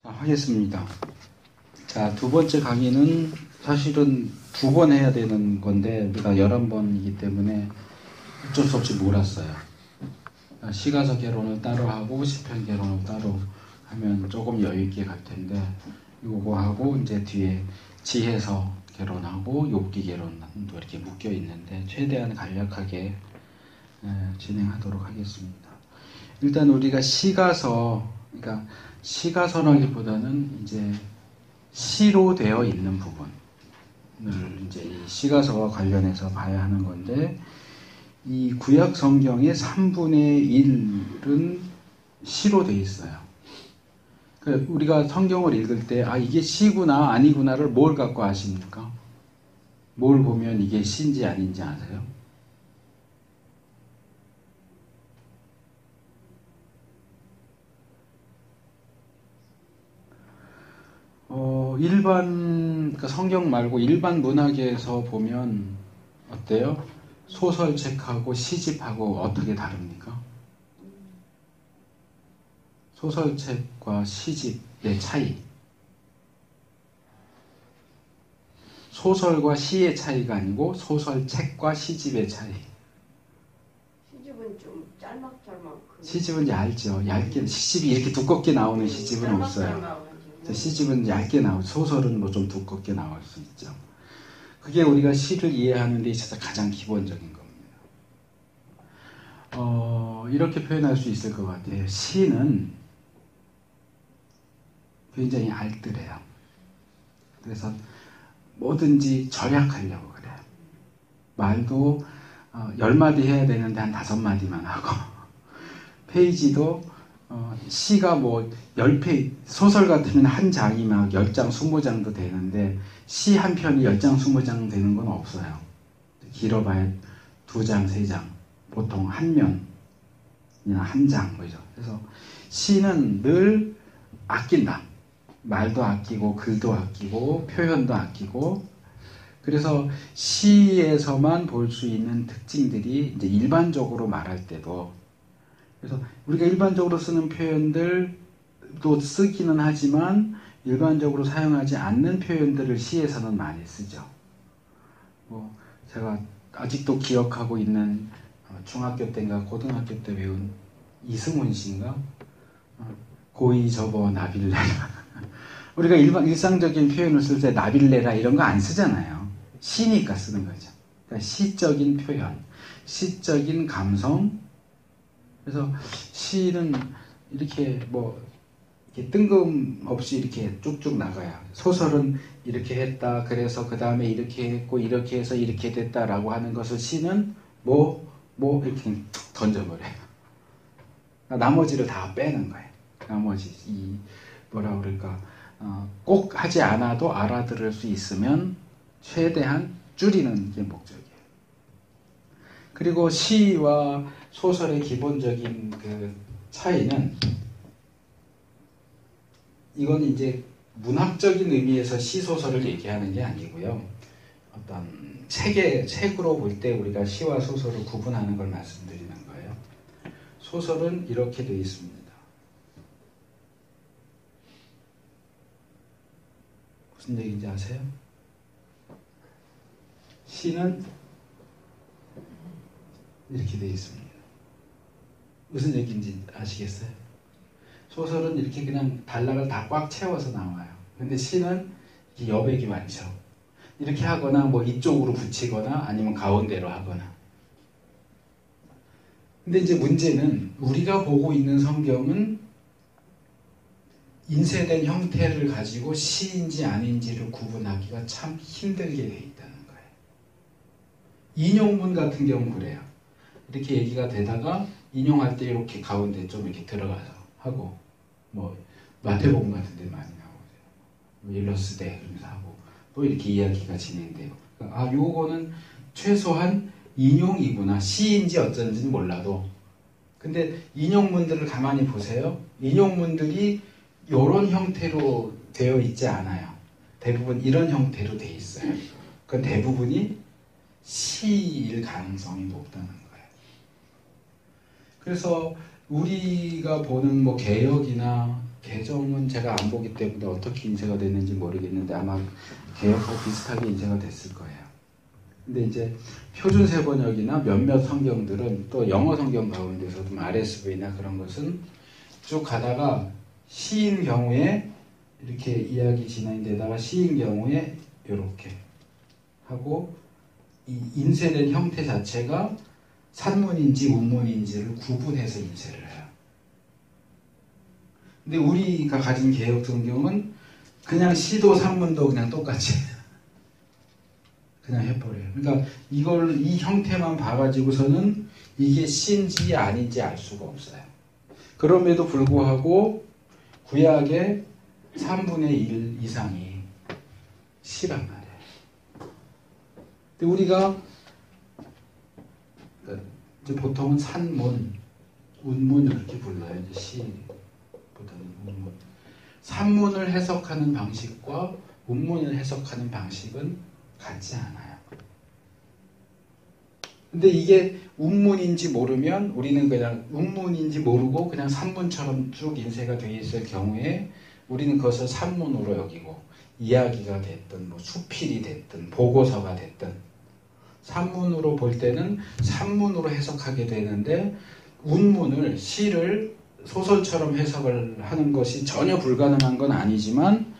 하겠습니다. 자, 두 번째 강의는 사실은 2번 해야 되는 건데 우리가 11번이기 때문에 어쩔 수 없이 몰았어요. 시가서 개론을 따로 하고 시편 개론을 따로 하면 조금 여유 있게 갈 텐데 요거 하고 이제 뒤에 지혜서 개론하고 욥기 개론도 이렇게 묶여 있는데 최대한 간략하게 진행하도록 하겠습니다. 일단 우리가 시가서, 그러니까 시가서라기보다는 이제 시로 되어 있는 부분을 이제 이 시가서와 관련해서 봐야 하는 건데, 이 구약 성경의 3분의 1은 시로 되어 있어요. 그러니까 우리가 성경을 읽을 때, 아, 이게 시구나 아니구나를 뭘 갖고 아십니까? 뭘 보면 이게 시인지 아닌지 아세요? 그러니까 성경 말고 일반 문학에서 보면 어때요? 소설책하고 시집하고 어떻게 다릅니까? 소설책과 시집의 차이. 소설과 시의 차이가 아니고 소설책과 시집의 차이. 시집은 좀 짤막짤막. 시집은 얇죠. 얇게, 시집이 이렇게 두껍게 나오는 시집은 없어요. 시집은 얇게 나오고 소설은 뭐 좀 두껍게 나올 수 있죠. 그게 우리가 시를 이해하는 데 있어서 가장 기본적인 겁니다. 이렇게 표현할 수 있을 것 같아요. 시는 굉장히 알뜰해요. 그래서 뭐든지 절약하려고 그래요. 말도 10마디 해야 되는데 한 5마디만 하고 페이지도 시가 뭐 10페이지, 소설 같으면 한 장이 막 10장, 20장도 되는데 시 한 편이 10장, 20장 되는 건 없어요. 길어봐야 2장, 3장, 보통 한 면이나 한 장, 그죠? 그래서 시는 늘 아낀다. 말도 아끼고, 글도 아끼고, 표현도 아끼고. 그래서 시에서만 볼 수 있는 특징들이 이제 일반적으로 말할 때도, 그래서 우리가 일반적으로 쓰는 표현들도 쓰기는 하지만 일반적으로 사용하지 않는 표현들을 시에서는 많이 쓰죠. 뭐 제가 아직도 기억하고 있는 중학교 때인가 고등학교 때 배운 이승훈 씨인가? 고이 접어 나빌레라. 우리가 일상적인 표현을 쓸 때 나빌레라 이런 거 안 쓰잖아요. 시니까 쓰는 거죠. 그러니까 시적인 표현, 시적인 감성. 그래서 시는 이렇게 뭐 이렇게 뜬금없이 이렇게 쭉쭉 나가요. 소설은 이렇게 했다. 그래서 그 다음에 이렇게 했고 이렇게 해서 이렇게 됐다라고 하는 것을 시는 뭐 이렇게 던져버려요. 나머지를 다 빼는 거예요. 나머지 이 뭐라 그럴까 꼭 하지 않아도 알아들을 수 있으면 최대한 줄이는 게 목적이에요. 그리고 시와 소설의 기본적인 그 차이는, 이건 이제 문학적인 의미에서 시소설을 얘기하는 게 아니고요. 어떤 책으로 볼 때 우리가 시와 소설을 구분하는 걸 말씀드리는 거예요. 소설은 이렇게 되어 있습니다. 무슨 얘기인지 아세요? 시는 이렇게 되어 있습니다. 무슨 얘기인지 아시겠어요? 소설은 이렇게 그냥 단락을 다 꽉 채워서 나와요. 근데 시는 이렇게 여백이 많죠. 이렇게 하거나 뭐 이쪽으로 붙이거나 아니면 가운데로 하거나. 근데 이제 문제는 우리가 보고 있는 성경은 인쇄된 형태를 가지고 시인지 아닌지를 구분하기가 참 힘들게 되어 있다는 거예요. 인용문 같은 경우는 그래요. 이렇게 얘기가 되다가 인용할 때 이렇게 가운데 좀 이렇게 들어가서 하고, 뭐 마태복음 같은 데 많이 나오죠. 일러스되 그러면서 하고 또 이렇게 이야기가 진행돼요. 아, 요거는 최소한 인용이구나. 시인지 어쩐지는 몰라도. 근데 인용문들을 가만히 보세요. 인용문들이 이런 형태로 되어 있지 않아요. 대부분 이런 형태로 되어 있어요. 그 대부분이 시일 가능성이 높다는 거예요. 그래서 우리가 보는 뭐 개역이나 개정은 제가 안 보기 때문에 어떻게 인쇄가 됐는지 모르겠는데 아마 개혁하고 비슷하게 인쇄가 됐을 거예요. 근데 이제 표준세 번역이나 몇몇 성경들은 또 영어 성경 가운데서도 RSV나 그런 것은 쭉 가다가 시인 경우에 이렇게 이야기 진행되다가 시인 경우에 이렇게 하고 이 인쇄된 형태 자체가 산문인지 운문인지를 구분해서 인쇄를 해요. 근데 우리가 가진 개혁 성경은 그냥 시도 산문도 그냥 똑같이 그냥 해버려요. 그러니까 이걸 이 형태만 봐가지고서는 이게 시인지 아닌지 알 수가 없어요. 그럼에도 불구하고 구약의 3분의 1 이상이 시란 말이에요. 근데 우리가 이제 보통은 산문, 운문 이렇게 불러요. 이제 시보다는 운문. 산문을 해석하는 방식과 운문을 해석하는 방식은 같지 않아요. 근데 이게 운문인지 모르면 우리는 그냥 운문인지 모르고 그냥 산문처럼 쭉 인쇄가 되어 있을 경우에 우리는 그것을 산문으로 여기고 이야기가 됐든 뭐 수필이 됐든 보고서가 됐든 산문으로 볼 때는 산문으로 해석하게 되는데 운문을 시를 소설처럼 해석을 하는 것이 전혀 불가능한 건 아니지만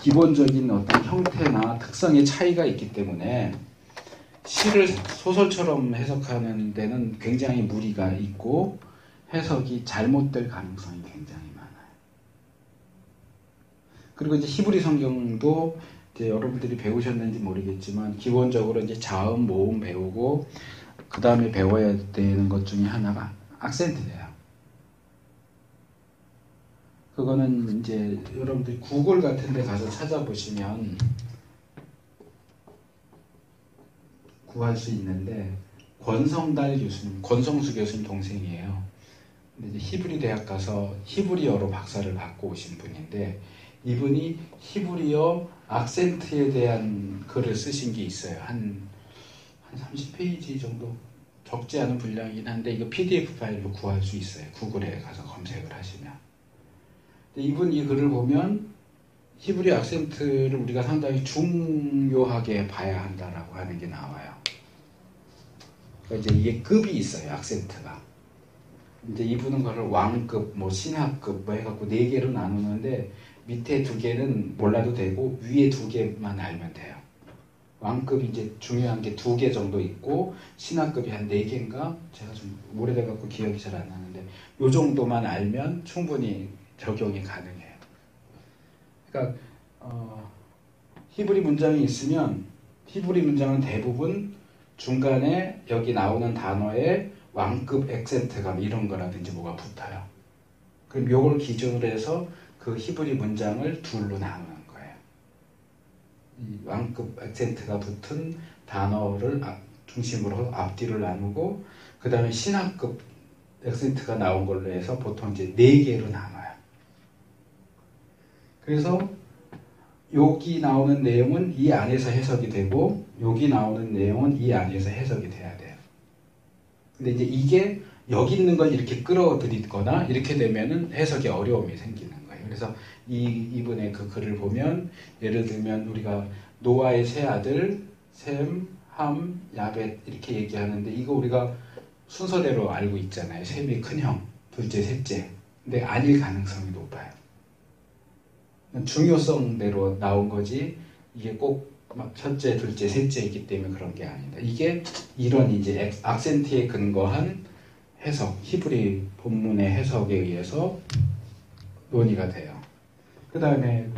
기본적인 어떤 형태나 특성의 차이가 있기 때문에 시를 소설처럼 해석하는 데는 굉장히 무리가 있고 해석이 잘못될 가능성이 굉장히 많아요. 그리고 이제 히브리 성경도 이제 여러분들이 배우셨는지 모르겠지만 기본적으로 이제 자음, 모음 배우고 그 다음에 배워야 되는 것 중에 하나가 악센트예요. 그거는 이제 여러분들이 구글 같은 데 가서 찾아보시면 구할 수 있는데 권성달 교수님, 권성수 교수님 동생이에요. 근데 이제 히브리 대학 가서 히브리어로 박사를 받고 오신 분인데 이분이 히브리어 악센트에 대한 글을 쓰신 게 있어요. 한 30페이지 정도 적지 않은 분량이긴 한데 이거 PDF 파일로 구할 수 있어요. 구글에 가서 검색을 하시면. 이분 이 글을 보면 히브리 악센트를 우리가 상당히 중요하게 봐야 한다라고 하는 게 나와요. 그러니까 이제 이게 급이 있어요. 악센트가. 이제 이분은 그걸 왕급, 뭐 신하급 뭐 해갖고 4개로 나누는데 밑에 2개는 몰라도 되고 위에 2개만 알면 돼요. 왕급이 이제 중요한 게 2개 정도 있고 신하급이 한 4개인가? 제가 좀 오래돼갖고 기억이 잘 안 나는데 요 정도만 알면 충분히 적용이 가능해요. 그러니까 히브리 문장이 있으면 히브리 문장은 대부분 중간에 여기 나오는 단어에 왕급 액센트가 이런 거라든지 뭐가 붙어요. 그럼 요걸 기준으로 해서 그 히브리 문장을 둘로 나누는 거예요. 이 왕급 액센트가 붙은 단어를 중심으로 앞뒤를 나누고 그 다음에 신하급 액센트가 나온 걸로 해서 보통 이제 4개로 나눠요. 그래서 여기 나오는 내용은 이 안에서 해석이 되고 여기 나오는 내용은 이 안에서 해석이 돼야 돼요. 근데 이제 이게 여기 있는 걸 이렇게 끌어들이거나 이렇게 되면은 해석이 어려움이 생기는 거예요. 그래서 이분의 그 글을 보면 예를 들면 우리가 노아의 세 아들 셈, 함, 야벳 이렇게 얘기하는데 이거 우리가 순서대로 알고 있잖아요. 셈이 큰형, 둘째, 셋째. 근데 아닐 가능성이 높아요. 중요성대로 나온 거지 이게 꼭 막 첫째, 둘째, 셋째이기 때문에 그런 게 아니다. 이게 이런 이제 악센트에 근거한 해석, 히브리 본문의 해석에 의해서 논의가 돼요. 그 다음에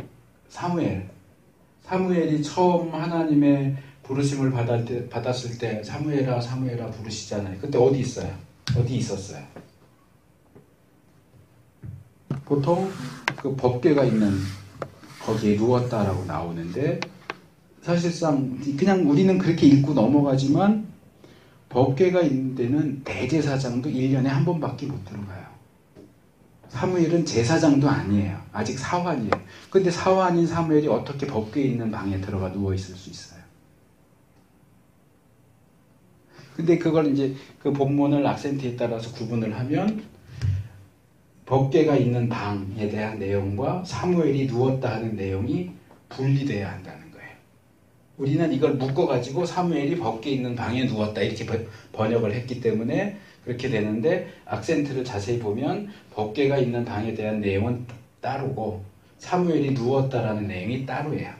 사무엘이 처음 하나님의 부르심을 받았을 때 사무엘아 사무엘아 부르시잖아요. 그때 어디 있어요? 어디 있었어요? 보통 그 법궤가 있는 거기에 누웠다라고 나오는데 사실상 그냥 우리는 그렇게 읽고 넘어가지만 법궤가 있는 데는 대제사장도 1년에 한 번밖에 못 들어가요. 사무엘은 제사장도 아니에요. 아직 사환이에요. 근데 사환인 사무엘이 어떻게 법궤에 있는 방에 들어가 누워 있을 수 있어요? 근데 그걸 이제 그 본문을 악센트에 따라서 구분을 하면 법궤가 있는 방에 대한 내용과 사무엘이 누웠다 하는 내용이 분리돼야 한다는 거예요. 우리는 이걸 묶어가지고 사무엘이 법궤 있는 방에 누웠다 이렇게 번역을 했기 때문에 그렇게 되는데, 악센트를 자세히 보면 법궤가 있는 방에 대한 내용은 따로고 사무엘이 누웠다라는 내용이 따로예요.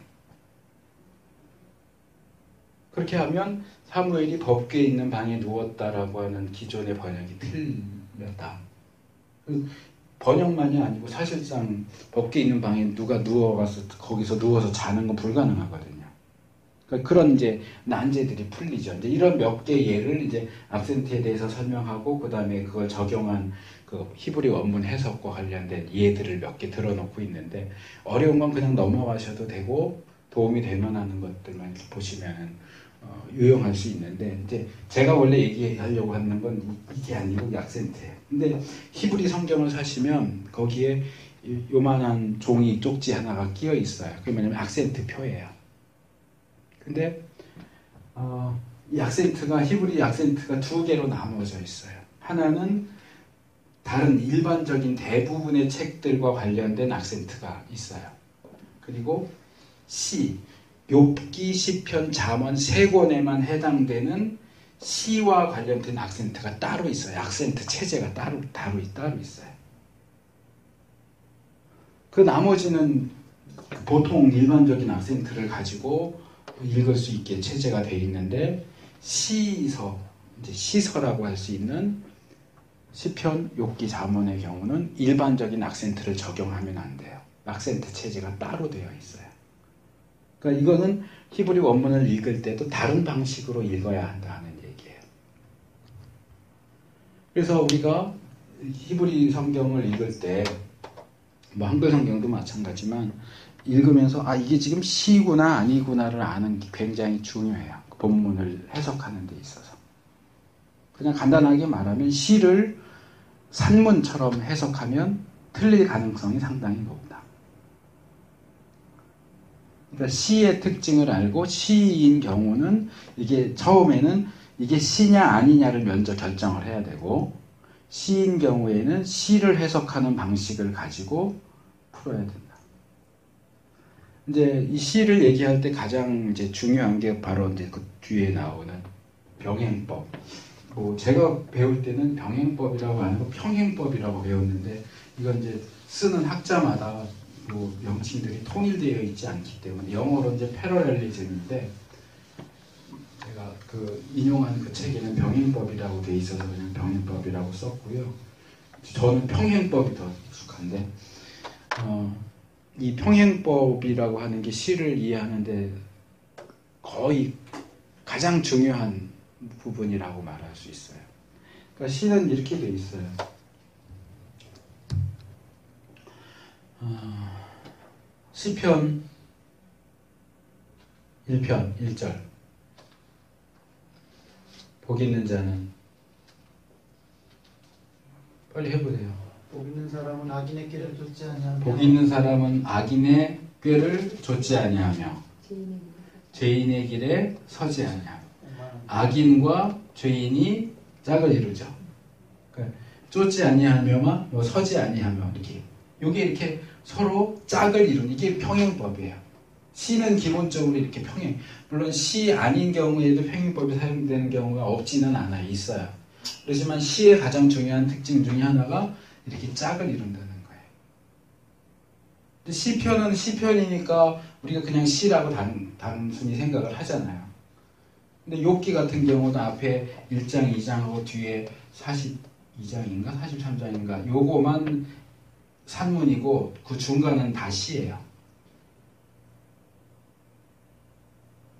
그렇게 하면 사무엘이 법궤에 있는 방에 누웠다라고 하는 기존의 번역이 틀렸다. 번역만이 아니고 사실상 법궤에 있는 방에 누가 누워가서 거기서 누워서 자는 건 불가능하거든요. 그러니까 그런 이제 난제들이 풀리죠. 이제 이런 몇 개 예를 이제 악센트에 대해서 설명하고 그 다음에 그걸 적용한 그 히브리 원문 해석과 관련된 예들을 몇 개 들어놓고 있는데, 어려운 건 그냥 넘어가셔도 되고 도움이 될 만한 것들만 보시면 유용할 수 있는데, 이제 제가 원래 얘기하려고 하는 건 이게 아니고 악센트예요. 근데 히브리 성경을 사시면 거기에 요만한 종이 쪽지 하나가 끼어 있어요. 그게 뭐냐면 악센트 표예요. 근데 이 악센트가, 히브리 악센트가 두 개로 나누어져 있어요. 하나는 다른 일반적인 대부분의 책들과 관련된 악센트가 있어요. 그리고 시, 욥기, 시편, 잠언 세 권에만 해당되는 시와 관련된 악센트가 따로 있어요. 악센트 체제가 따로 있어요. 그 나머지는 보통 일반적인 악센트를 가지고 읽을 수 있게 체제가 되어 있는데, 시서, 이제 시서라고 할 수 있는 시편, 욥기, 잠언의 경우는 일반적인 악센트를 적용하면 안 돼요. 악센트 체제가 따로 되어 있어요. 그러니까 이거는 히브리 원문을 읽을 때도 다른 방식으로 읽어야 한다는 얘기예요. 그래서 우리가 히브리 성경을 읽을 때, 뭐 한글 성경도 마찬가지지만 읽으면서 이게 지금 시구나 아니구나를 아는 게 굉장히 중요해요. 본문을 해석하는 데 있어서. 그냥 간단하게 말하면 시를 산문처럼 해석하면 틀릴 가능성이 상당히 높다. 그러니까 시의 특징을 알고 시인 경우는 이게 처음에는 이게 시냐 아니냐를 먼저 결정을 해야 되고, 시인 경우에는 시를 해석하는 방식을 가지고 풀어야 된다. 이제 이 시를 얘기할 때 가장 이제 중요한 게 바로 이제 그 뒤에 나오는 병행법. 뭐 제가 배울 때는 병행법이라고 안 하고 평행법이라고 배웠는데, 이건 이제 쓰는 학자마다 뭐 명칭들이 통일되어 있지 않기 때문에, 영어로 이제 패러렐리즘인데 제가 그 인용한 그 책에는 병행법이라고 돼 있어서 그냥 병행법이라고 썼고요. 저는 평행법이 더 익숙한데, 이 평행법이라고 하는 게 시를 이해하는데 거의 가장 중요한 부분이라고 말할 수 있어요. 그러니까 시는 이렇게 돼 있어요. 시편 1편 1절. 복 있는 자는, 빨리 해보세요. 복 있는 사람은 악인의 꾀를 좇지 아니하며, 복 있는 사람은 악인의 꾀를 좇지 아니하며 죄인의 길에 서지 아니하며. 악인과 죄인이 짝을 이루죠. 그러니까 쫓지 아니하며만 뭐 서지 아니하며, 이렇게 요게 이렇게 서로 짝을 이루는, 이게 평행법이에요. 시는 기본적으로 이렇게 평행, 물론 시 아닌 경우에도 평행법이 사용되는 경우가 없지는 않아요. 있어요. 그렇지만 시의 가장 중요한 특징 중에 하나가 이렇게 짝을 이룬다는 거예요. 근데 시편은 시편이니까 우리가 그냥 시라고 단순히 생각을 하잖아요. 근데 욥기 같은 경우는 앞에 1장, 2장하고 뒤에 42장인가 43장인가 요거만 산문이고 그 중간은 다 시예요.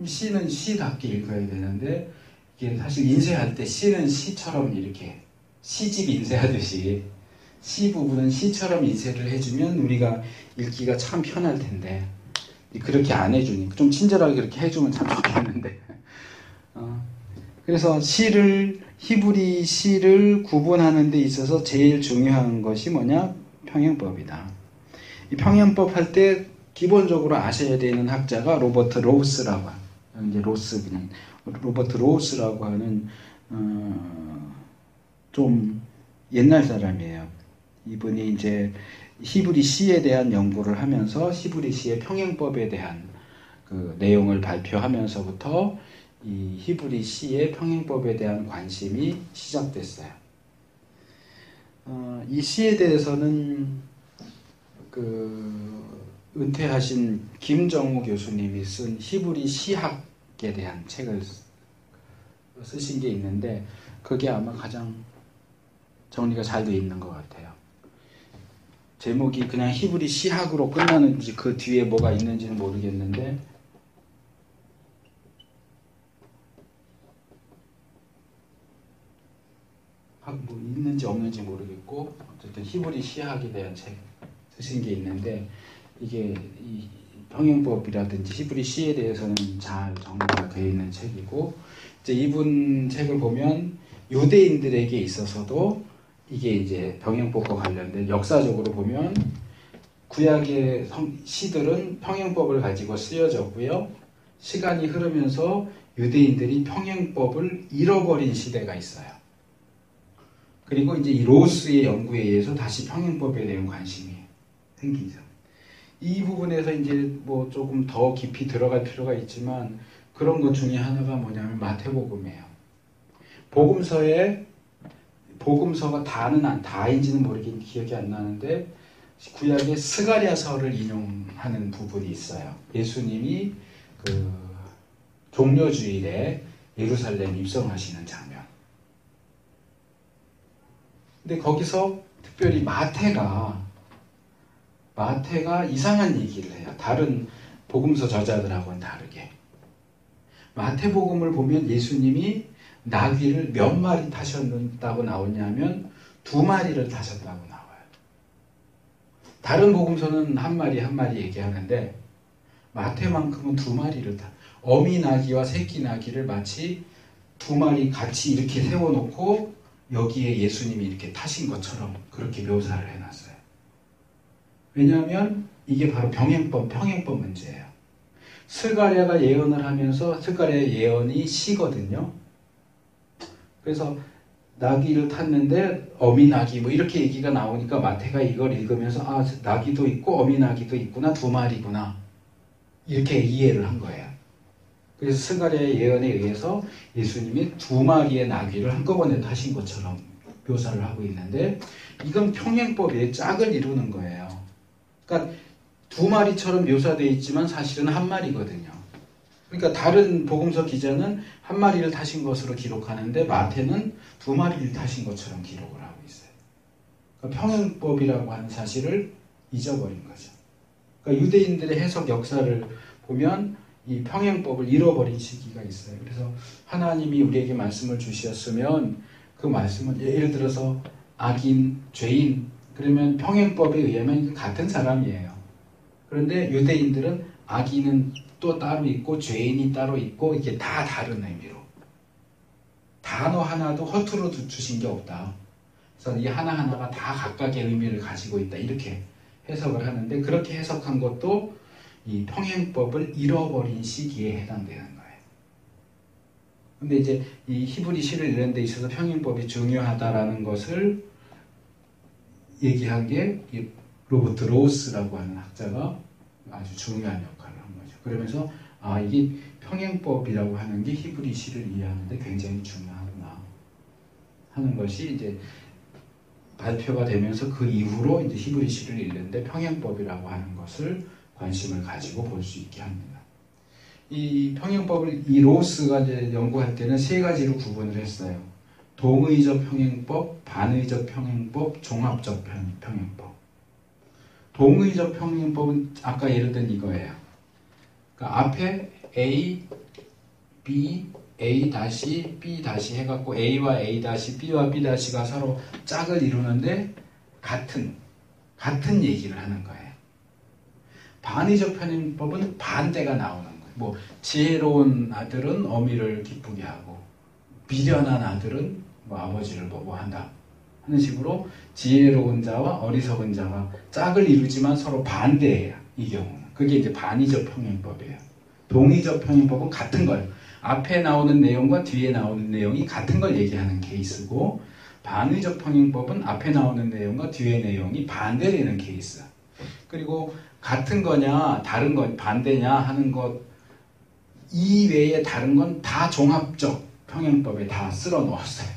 시는 시답게 읽어야 되는데, 이게 사실 인쇄할 때 시는 시처럼 이렇게 시집 인쇄하듯이 시 부분은 시처럼 인쇄를 해주면 우리가 읽기가 참 편할 텐데, 그렇게 안 해주니까 좀 친절하게 그렇게 해주면 참 좋겠는데. 그래서 시를, 히브리 시를 구분하는 데 있어서 제일 중요한 것이 뭐냐? 평행법이다. 이 평행법 할 때 기본적으로 아셔야 되는 학자가 로버트 로우스라고, 이제 로버트 로우스라고 하는 좀 옛날 사람이에요. 이분이 이제 히브리 시에 대한 연구를 하면서 히브리 시의 평행법에 대한 그 내용을 발표하면서부터 이 히브리 시의 평행법에 대한 관심이 시작됐어요. 이 시에 대해서는 그 은퇴하신 김정우 교수님이 쓴 히브리 시학에 대한 책을 쓰신 게 있는데 그게 아마 가장 정리가 잘 되어 있는 것 같아요. 제목이 그냥 히브리 시학으로 끝나는지 그 뒤에 뭐가 있는지는 모르겠는데 뭐 있는지 없는지 모르겠고 어쨌든 히브리 시학에 대한 책 쓰신 게 있는데 이게 이 평행법이라든지 히브리 시에 대해서는 잘 정리가 되어 있는 책이고 이제 이분 책을 보면 유대인들에게 있어서도 이게 이제 평행법과 관련된 역사적으로 보면 구약의 시들은 평행법을 가지고 쓰여졌고요. 시간이 흐르면서 유대인들이 평행법을 잃어버린 시대가 있어요. 그리고 이제 이 로스의 연구에 의해서 다시 평행법에 대한 관심이 생기죠. 이 부분에서 이제 뭐 조금 더 깊이 들어갈 필요가 있지만 그런 것 중에 하나가 뭐냐면 마태복음이에요. 복음서가 다인지는 모르겠는데 기억이 안 나는데 구약의 스가랴서를 인용하는 부분이 있어요. 예수님이 그 종려주일에 예루살렘 입성하시는 장면. 근데 거기서 특별히 마태가 이상한 얘기를 해요. 다른 복음서 저자들하고는 다르게. 마태복음을 보면 예수님이 나귀를 몇 마리 타셨다고 나오냐면 2마리를 타셨다고 나와요. 다른 복음서는 한 마리 얘기하는데 마태만큼은 2마리를 어미 나귀와 새끼 나귀를 마치 2마리 같이 이렇게 세워놓고 여기에 예수님이 이렇게 타신 것처럼 그렇게 묘사를 해놨어요. 왜냐하면 이게 바로 평행법 문제예요. 스가랴가 예언을 하면서 스가랴의 예언이 시거든요. 그래서 나귀를 탔는데 어미 나귀 뭐 이렇게 얘기가 나오니까 마태가 이걸 읽으면서 아 나귀도 있고 어미 나귀도 있구나 2마리구나 이렇게 이해를 한 거예요. 그래서 스가랴의 예언에 의해서 예수님이 2마리의 나귀를 한꺼번에 타신 것처럼 묘사를 하고 있는데 이건 평행법의 짝을 이루는 거예요. 그러니까 2마리처럼 묘사되어 있지만 사실은 1마리거든요. 그러니까 다른 복음서 기자는 1마리를 타신 것으로 기록하는데 마태는 2마리를 타신 것처럼 기록을 하고 있어요. 그러니까 평행법이라고 하는 사실을 잊어버린 거죠. 그러니까 유대인들의 해석 역사를 보면 이 평행법을 잃어버린 시기가 있어요. 그래서 하나님이 우리에게 말씀을 주셨으면 그 말씀은 예를 들어서 악인, 죄인 그러면 평행법에 의하면 같은 사람이에요. 그런데 유대인들은 악인은 또 따로 있고 죄인이 따로 있고 이게 다 다른 의미로 단어 하나도 허투루 주신 게 없다. 그래서 이 하나하나가 다 각각의 의미를 가지고 있다. 이렇게 해석을 하는데 그렇게 해석한 것도 이 평행법을 잃어버린 시기에 해당되는 거예요. 근데 이제 이 히브리 시를 읽는 데 있어서 평행법이 중요하다라는 것을 얘기한 게 이 로버트 로스라고 하는 학자가 아주 중요한 역할을 한 거죠. 그러면서 아 이게 평행법이라고 하는 게 히브리 시를 이해하는데 굉장히 중요하구나 하는 것이 이제 발표가 되면서 그 이후로 이제 히브리 시를 읽는데 평행법이라고 하는 것을 관심을 가지고 볼 수 있게 합니다. 이 평행법을 이 로스가 이제 연구할 때는 3가지로 구분을 했어요. 동의적 평행법, 반의적 평행법, 종합적 평행법. 동의적 평행법은 아까 예를 든 이거예요. 그러니까 앞에 A, B, A 다시 B 다시 해갖고 A와 A 다시 B와 B 다시가 서로 짝을 이루는데 같은 얘기를 하는 거예요. 반의적 평행법은 반대가 나오는 거예요. 뭐 지혜로운 아들은 어미를 기쁘게 하고 미련한 아들은 뭐 아버지를 보고한다 하는 식으로 지혜로운 자와 어리석은 자가 짝을 이루지만 서로 반대예요. 이 경우는 그게 이제 반의적 평행법이에요. 동의적 평행법은 같은 거예요. 앞에 나오는 내용과 뒤에 나오는 내용이 같은 걸 얘기하는 케이스고 반의적 평행법은 앞에 나오는 내용과 뒤의 내용이 반대되는 케이스. 그리고 같은 거냐 다른 거 반대냐 하는 것 이외에 다른 건 다 종합적 평행법에 다 쓸어 넣었어요.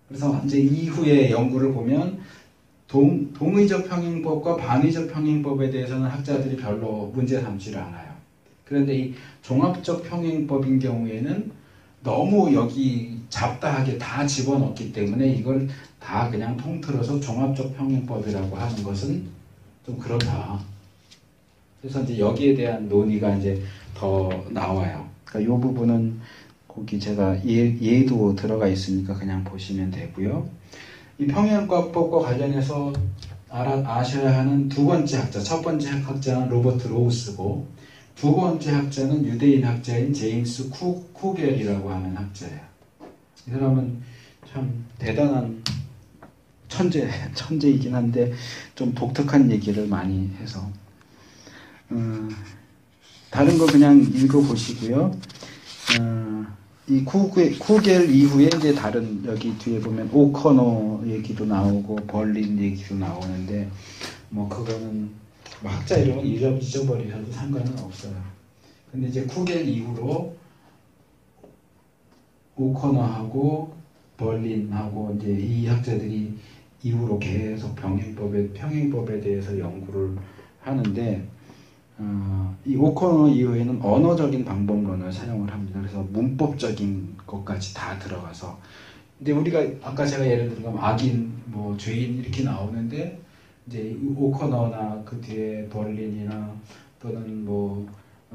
그래서 이제 이후에 연구를 보면 동의적 평행법과 반의적 평행법에 대해서는 학자들이 별로 문제 삼지를 않아요. 그런데 이 종합적 평행법인 경우에는 너무 여기 잡다하게 다 집어넣기 때문에 이걸 다 그냥 통틀어서 종합적 평행법이라고 하는 것은 좀 그렇다. 그래서 이제 여기에 대한 논의가 이제 더 나와요. 그러니까 이 부분은 거기 제가 예도 들어가 있으니까 그냥 보시면 되고요. 이 평행법과 관련해서 아셔야 하는 두 번째 학자, 첫 번째 학자는 로버트 로우스고 두 번째 학자는 유대인 학자인 제임스 쿠겔이라고 하는 학자예요. 이 사람은 참 대단한 천재이긴 한데 좀 독특한 얘기를 많이 해서 다른 거 그냥 읽어보시고요. 이 쿠겔 이후에 이제 다른 여기 뒤에 보면 오커너 얘기도 나오고 벌린 얘기도 나오는데 뭐 그거는 뭐 학자 이름은 잊어버리셔도 상관은 없어요. 근데 이제 쿠겔 이후로 오커너하고 벌린하고 이제 이 학자들이 이후로 계속 평행법에 대해서 연구를 하는데 이 오커너 이후에는 언어적인 방법론을 사용을 합니다. 그래서 문법적인 것까지 다 들어가서 근데 우리가 아까 제가 예를 들면 악인, 뭐 죄인 이렇게 나오는데 이제 오커너나 그 뒤에 벌린이나 또는 뭐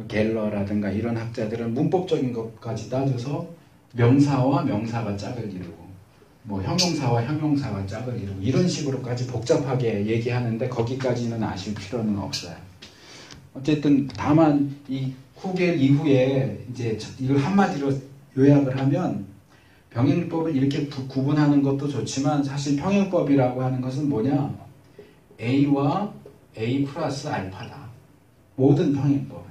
갤러라든가 이런 학자들은 문법적인 것까지 따져서 명사와 명사가 짝을 이루고 뭐 형용사와 형용사가 짝을 이루고 이런 식으로까지 복잡하게 얘기하는데 거기까지는 아실 필요는 없어요. 어쨌든 다만 이 쿠겔 이후에 이제 이걸 한마디로 요약을 하면 병행법을 이렇게 구분하는 것도 좋지만 사실 평행법이라고 하는 것은 뭐냐? A와 A 플러스 알파다. 모든 평행법은.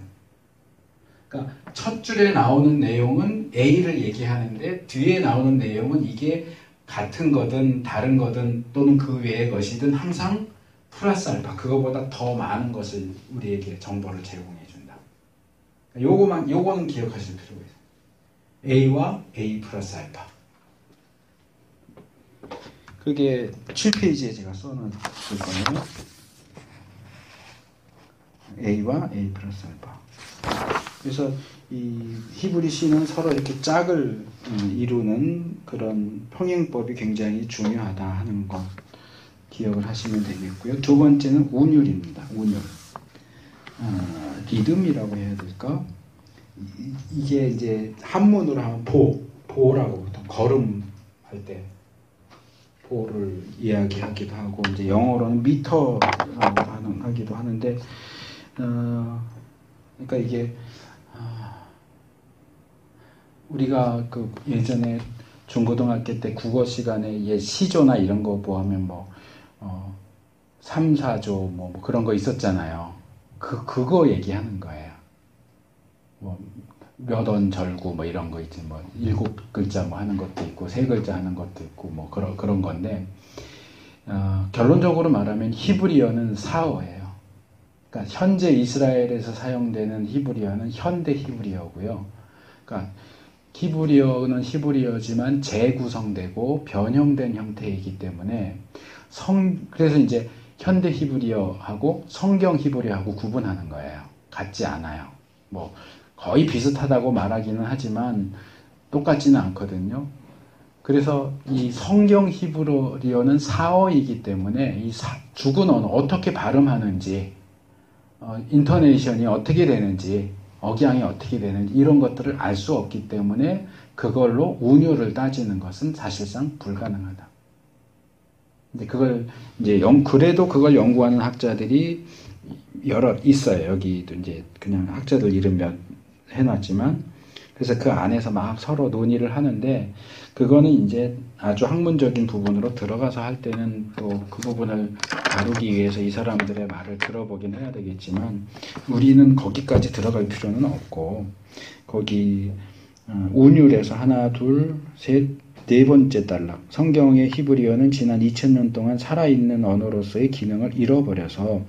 그러니까 첫 줄에 나오는 내용은 A를 얘기하는데 뒤에 나오는 내용은 이게 같은 거든 다른 거든 또는 그 외의 것이든 항상 플러스 알파, 그거보다 더 많은 것을 우리에게 정보를 제공해 준다. 요거는 기억하실 필요가 있어요. A와 A 플러스 알파. 그게 7페이지에 제가 써놨을 거예요. A와 A 플러스 알파. 그래서 이 히브리 시는 서로 이렇게 짝을 이루는 그런 평행법이 굉장히 중요하다 하는 것 기억을 하시면 되겠고요. 두 번째는 운율입니다. 운율. 리듬이라고 해야 될까? 이게 이제 한문으로 하면 보라고 보통 걸음할 때 보를 이야기하기도 하고 이제 영어로는 미터라고 하기도 하는데 그러니까 이게 우리가 그 예전에 중고등학교 때 국어 시간에 시조나 이런 거 보면 뭐 3, 4조 뭐 그런 거 있었잖아요. 그거 얘기하는 거예요. 뭐 몇 원 절구 뭐 이런 거 있지, 뭐 7글자 뭐 하는 것도 있고 3글자 하는 것도 있고 뭐 그런 건데 결론적으로 말하면 히브리어는 사어예요. 그러니까 현재 이스라엘에서 사용되는 히브리어는 현대 히브리어고요. 그러니까 히브리어는 히브리어지만 재구성되고 변형된 형태이기 때문에 그래서 이제 현대 히브리어하고 성경 히브리어하고 구분하는 거예요. 같지 않아요. 뭐 거의 비슷하다고 말하기는 하지만 똑같지는 않거든요. 그래서 이 성경 히브리어는 사어이기 때문에 이 죽은 언어 어떻게 발음하는지 인터네이션이 어떻게 되는지 억양이 어떻게 되는지 이런 것들을 알 수 없기 때문에 그걸로 운율을 따지는 것은 사실상 불가능하다. 근데 그걸 이제 그래도 그걸 연구하는 학자들이 여러 있어요. 여기도 이제 그냥 학자들 이름 몇 해놨지만 그래서 그 안에서 막 서로 논의를 하는데 그거는 이제 아주 학문적인 부분으로 들어가서 할 때는 또 그 부분을 다루기 위해서 이 사람들의 말을 들어보긴 해야 되겠지만 우리는 거기까지 들어갈 필요는 없고 거기 운율에서 하나, 둘, 셋, 네 번째 단락. 성경의 히브리어는 지난 2000년 동안 살아있는 언어로서의 기능을 잃어버려서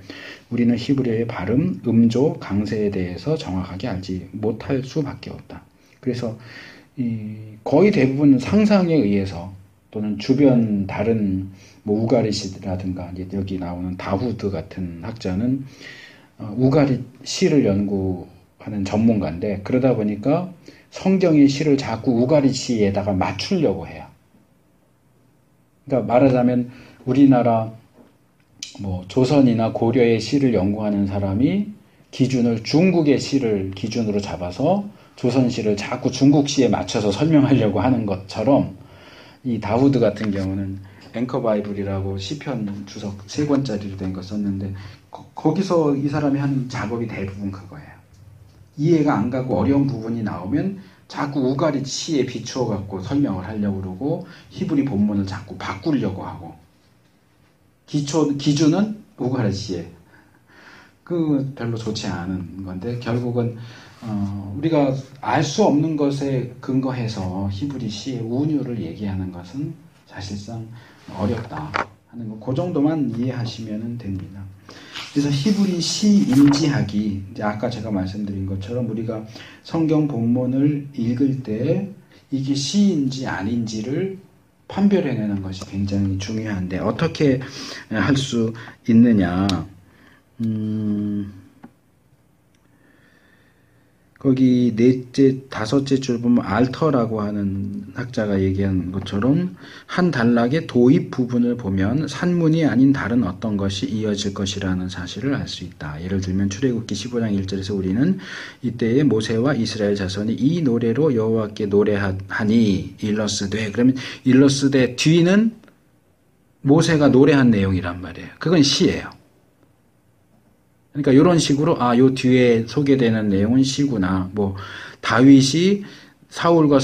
우리는 히브리어의 발음, 음조, 강세에 대해서 정확하게 알지 못할 수밖에 없다. 그래서 거의 대부분 상상에 의해서 또는 주변 다른 우가리시라든가 여기 나오는 다후드 같은 학자는 우가리 시를 연구하는 전문가인데, 그러다 보니까 성경의 시를 자꾸 우가리 시에다가 맞추려고 해요. 그러니까 말하자면 우리나라 조선이나 고려의 시를 연구하는 사람이 기준을 중국의 시를 기준으로 잡아서 조선 시를 자꾸 중국 시에 맞춰서 설명하려고 하는 것처럼, 이 다후드 같은 경우는 앵커 바이블이라고 시편 주석 3권짜리로 된 거 썼는데, 거기서 이 사람이 하는 작업이 대부분 그거예요. 이해가 안 가고 어려운 부분이 나오면 자꾸 우가리 시에 비추어 갖고 설명을 하려고 그러고, 히브리 본문을 자꾸 바꾸려고 하고, 기준은 우가리 시에. 그 별로 좋지 않은 건데, 결국은 우리가 알 수 없는 것에 근거해서 히브리 시의 운율을 얘기하는 것은 사실상 어렵다 하는 거, 그 정도만 이해하시면 됩니다. 그래서 히브리 시 인지하기, 이제 아까 제가 말씀드린 것처럼 우리가 성경 본문을 읽을 때 이게 시인지 아닌지를 판별해내는 것이 굉장히 중요한데, 어떻게 할 수 있느냐. 거기 다섯째 줄 보면 알터라고 하는 학자가 얘기한 것처럼 한 단락의 도입 부분을 보면 산문이 아닌 다른 어떤 것이 이어질 것이라는 사실을 알 수 있다. 예를 들면 출애굽기 15장 1절에서 우리는 이때에 모세와 이스라엘 자손이 이 노래로 여호와께 노래하니 일러스되, 그러면 일러스되 뒤는 모세가 노래한 내용이란 말이에요. 그건 시예요. 그러니까 이런 식으로 요 뒤에 소개되는 내용은 시구나. 다윗이 사울과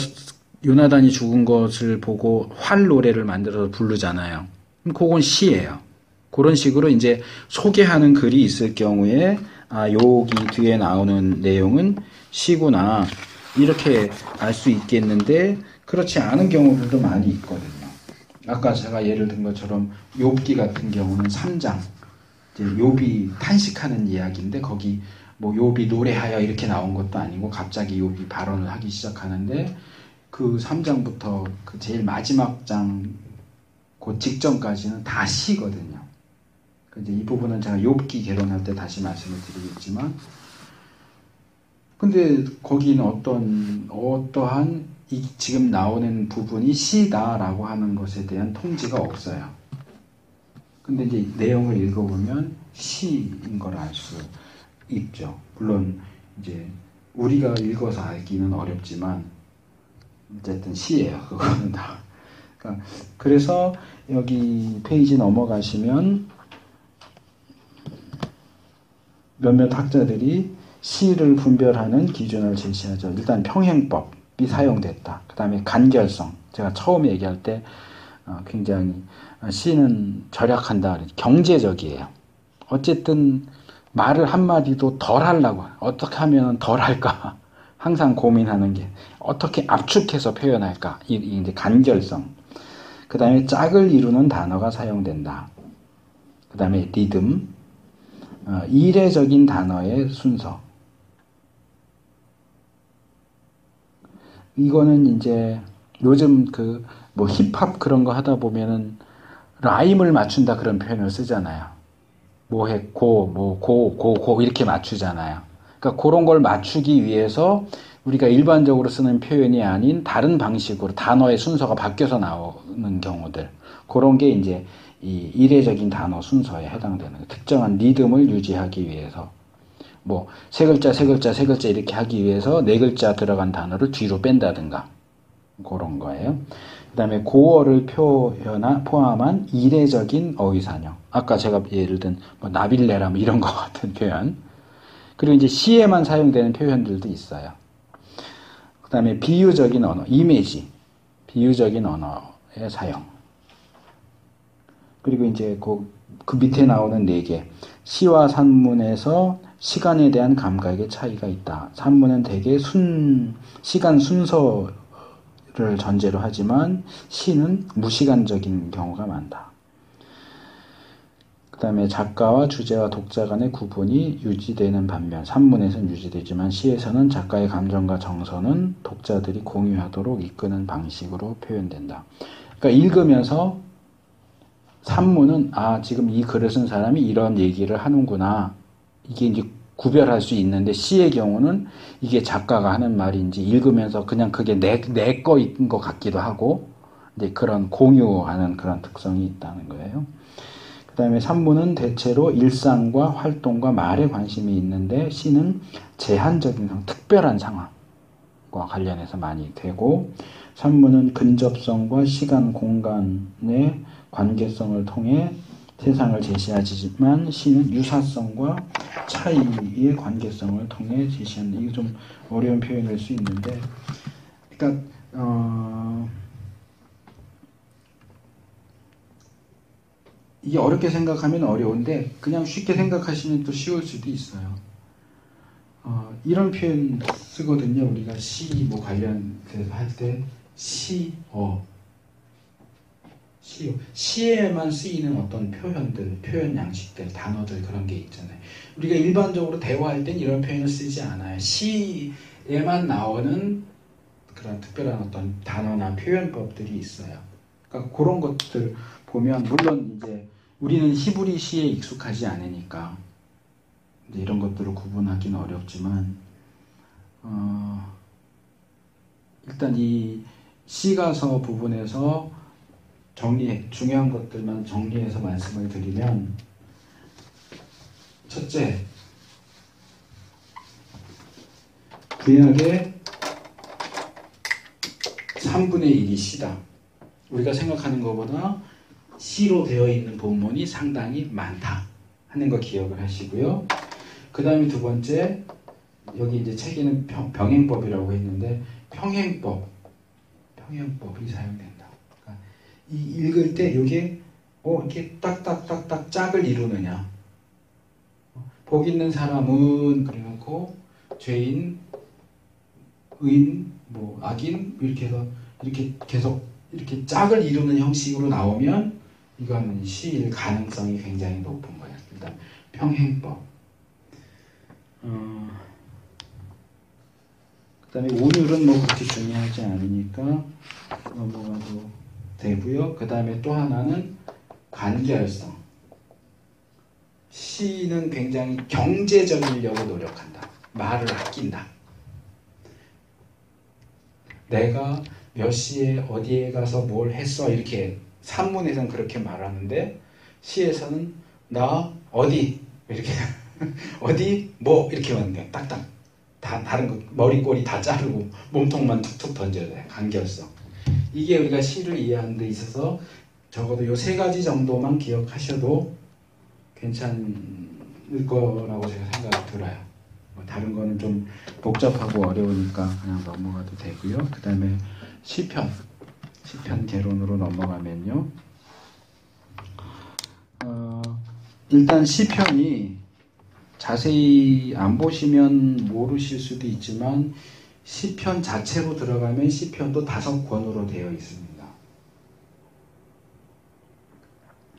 요나단이 죽은 것을 보고 활 노래를 만들어서 부르잖아요. 그럼 그건 시예요. 그런 식으로 이제 소개하는 글이 있을 경우에 여기 뒤에 나오는 내용은 시구나, 이렇게 알 수 있겠는데, 그렇지 않은 경우들도 많이 있거든요. 아까 제가 예를 든 것처럼 욥기 같은 경우는 3장 욥이 탄식하는 이야기인데, 거기 욥이 노래하여 이렇게 나온 것도 아니고 갑자기 욥이 발언을 하기 시작하는데, 그 3장부터 그 제일 마지막 장 그 직전까지는 다 시거든요. 이제 이 부분은 제가 욥기 개론할 때 다시 말씀을 드리겠지만, 근데 거기는 어떠한 지금 나오는 부분이 시다라고 하는 것에 대한 통지가 없어요. 근데 이제 내용을 읽어보면 시인 걸 알 수 있죠. 물론 이제 우리가 읽어서 알기는 어렵지만 어쨌든 시예요. 그거는 다. 그래서 여기 페이지 넘어가시면 몇몇 학자들이 시를 분별하는 기준을 제시하죠. 일단 평행법이 사용됐다. 그 다음에 간결성. 제가 처음에 얘기할 때 굉장히 시는 절약한다. 경제적이에요. 어쨌든 말을 한마디도 덜 하려고, 어떻게 하면 덜 할까 항상 고민하는 게, 어떻게 압축해서 표현할까, 이제 간결성. 그 다음에 짝을 이루는 단어가 사용된다. 그 다음에 리듬, 이례적인 단어의 순서. 이거는 이제 요즘 힙합 그런 거 하다 보면은 라임을 맞춘다 그런 표현을 쓰잖아요. 고 이렇게 맞추잖아요. 그러니까 그런 걸 맞추기 위해서 우리가 일반적으로 쓰는 표현이 아닌 다른 방식으로 단어의 순서가 바뀌어서 나오는 경우들, 그런 게 이제 이 이례적인 단어 순서에 해당되는 거예요. 특정한 리듬을 유지하기 위해서 세 글자 이렇게 하기 위해서 네 글자 들어간 단어를 뒤로 뺀다든가 그런 거예요. 그 다음에 고어를 포함한 이례적인 어휘사용. 아까 제가 예를 든 나빌레라 이런 것 같은 표현. 그리고 이제 시에만 사용되는 표현들도 있어요. 그 다음에 비유적인 언어, 이미지. 비유적인 언어의 사용. 그리고 이제 그 밑에 나오는 4개. 시와 산문에서 시간에 대한 감각의 차이가 있다. 산문은 대개 시간 순서를 전제로 하지만 시는 무시간적인 경우가 많다. 그 다음에 작가와 주제와 독자 간의 구분이 유지되는 반면 산문에서는 유지되지만 시에서는 작가의 감정과 정서는 독자들이 공유하도록 이끄는 방식으로 표현된다. 그러니까 읽으면서 산문은 지금 이 글을 쓴 사람이 이런 얘기를 하는구나. 이게 이제 구별할 수 있는데 시의 경우는 이게 작가가 하는 말인지 읽으면서 그냥 그게 내 거인 것 같기도 하고 이제 그런 공유하는 그런 특성이 있다는 거예요. 그 다음에 산문은 대체로 일상과 활동과 말에 관심이 있는데 시는 제한적인 특별한 상황과 관련해서 많이 되고 산문은 근접성과 시간, 공간의 관계성을 통해 세상을 제시하지만 시는 유사성과 차이의 관계성을 통해 제시한다. 이게 좀 어려운 표현일 수 있는데 그러니까 이게 어렵게 생각하면 어려운데 그냥 쉽게 생각하시면 또 쉬울 수도 있어요. 이런 표현 쓰거든요. 우리가 시 뭐 관련해서 할 때 시에만 쓰이는 어떤 표현들, 표현 양식들, 단어들 그런 게 있잖아요. 우리가 일반적으로 대화할 땐 이런 표현을 쓰지 않아요. 시에만 나오는 그런 특별한 어떤 단어나 표현법들이 있어요. 그러니까 그런 것들 보면 물론 이제 우리는 히브리 시에 익숙하지 않으니까 이제 이런 것들을 구분하기는 어렵지만 일단 이 시가서 부분에서 중요한 것들만 정리해서 말씀을 드리면 첫째, 구약의 3분의 1이 시다. 우리가 생각하는 것보다 시로 되어 있는 본문이 상당히 많다 하는 거 기억을 하시고요. 그 다음에 두 번째, 여기 이제 책에는 병행법이라고 했는데 평행법이 사용된다. 그러니까 이 읽을 때 이게 이렇게 딱딱딱딱 짝을 이루느냐. 복 있는 사람은 그래놓고 죄인, 의인, 뭐 악인 이렇게 해서 이렇게 계속 이렇게 짝을 이루는 형식으로 나오면 이거는 시일 가능성이 굉장히 높은 거예요. 일단 평행법. 그 다음에 오늘은 뭐 그렇게 중요하지 않으니까 넘어가도 되고요. 그 다음에 또 하나는 간결성. 시는 굉장히 경제적이려고 노력한다. 말을 아낀다. 내가 몇 시에 어디에 가서 뭘 했어 이렇게 산문에서는 그렇게 말하는데 시에서는 나 어디 이렇게 어디 뭐 이렇게 왔는데 딱딱 다 다른 거 머리꼬리 다 자르고 몸통만 툭툭 던져야 돼. 간결성. 이게 우리가 시를 이해하는 데 있어서 적어도 요 세 가지 정도만 기억하셔도 괜찮을 거라고 제가 생각이 들어요. 뭐 다른 거는 좀 복잡하고 어려우니까 그냥 넘어가도 되고요. 그 다음에 시편 개론으로 넘어가면요. 일단 시편이 자세히 안 보시면 모르실 수도 있지만 시편 자체로 들어가면 시편도 5권으로 되어 있습니다.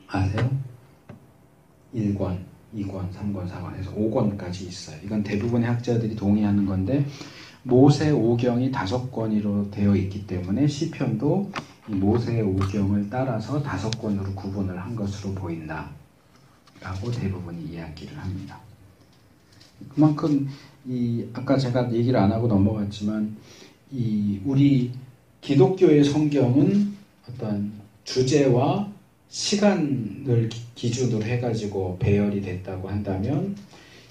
아세요? 1권, 2권, 3권, 4권 해서 5권까지 있어요. 이건 대부분의 학자들이 동의하는 건데 모세 오경이 5권으로 되어 있기 때문에 시편도 이 모세 오경을 따라서 5권으로 구분을 한 것으로 보인다 라고 대부분이 이야기를 합니다. 그만큼 아까 제가 얘기를 안 하고 넘어갔지만 우리 기독교의 성경은 어떤 주제와 시간을 기준으로 해가지고 배열이 됐다고 한다면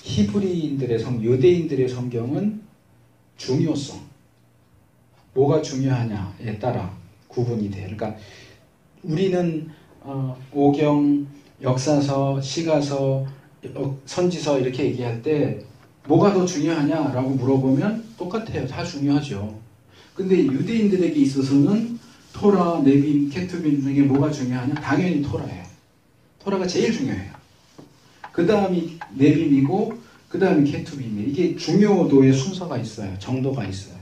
유대인들의 성경은 중요성, 뭐가 중요하냐에 따라 구분이 돼요. 그러니까 우리는 오경, 역사서, 시가서, 선지서 이렇게 얘기할 때 뭐가 더 중요하냐라고 물어보면 똑같아요. 다 중요하죠. 근데 유대인들에게 있어서는 토라, 네빔, 케투빔 중에 뭐가 중요하냐? 당연히 토라예요. 토라가 제일 중요해요. 그 다음이 네빔이고 그 다음에 케투빈. 이게 중요도의 순서가 있어요. 정도가 있어요.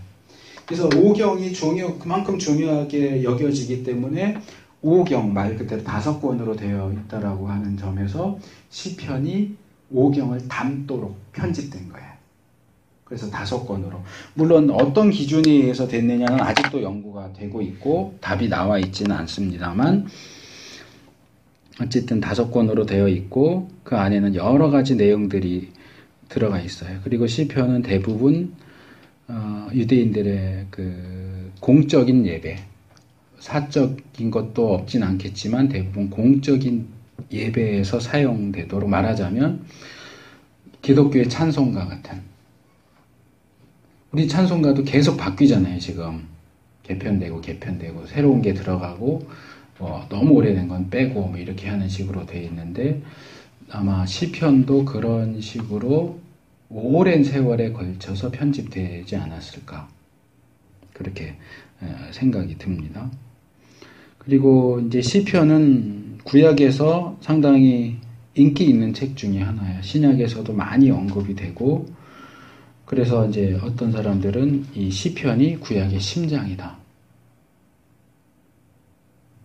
그래서 오경이 그만큼 중요하게 여겨지기 때문에 오경 말 그대로 5권으로 되어 있다라고 하는 점에서 시편이 오경을 담도록 편집된 거예요. 그래서 5권으로. 물론 어떤 기준에 의해서 됐느냐는 아직도 연구가 되고 있고 답이 나와 있지는 않습니다만 어쨌든 5권으로 되어 있고 그 안에는 여러 가지 내용들이 들어가 있어요. 그리고 시편은 대부분 유대인들의 그 공적인 예배, 사적인 것도 없진 않겠지만 대부분 공적인 예배에서 사용되도록, 말하자면 기독교의 찬송가 같은, 우리 찬송가도 계속 바뀌잖아요. 지금 개편되고 새로운 게 들어가고 너무 오래된 건 빼고 뭐 이렇게 하는 식으로 되어 있는데 아마 시편도 그런 식으로 오랜 세월에 걸쳐서 편집되지 않았을까, 그렇게 생각이 듭니다. 그리고 이제 시편은 구약에서 상당히 인기 있는 책 중에 하나예요. 신약에서도 많이 언급이 되고, 그래서 이제 어떤 사람들은 이 시편이 구약의 심장이다,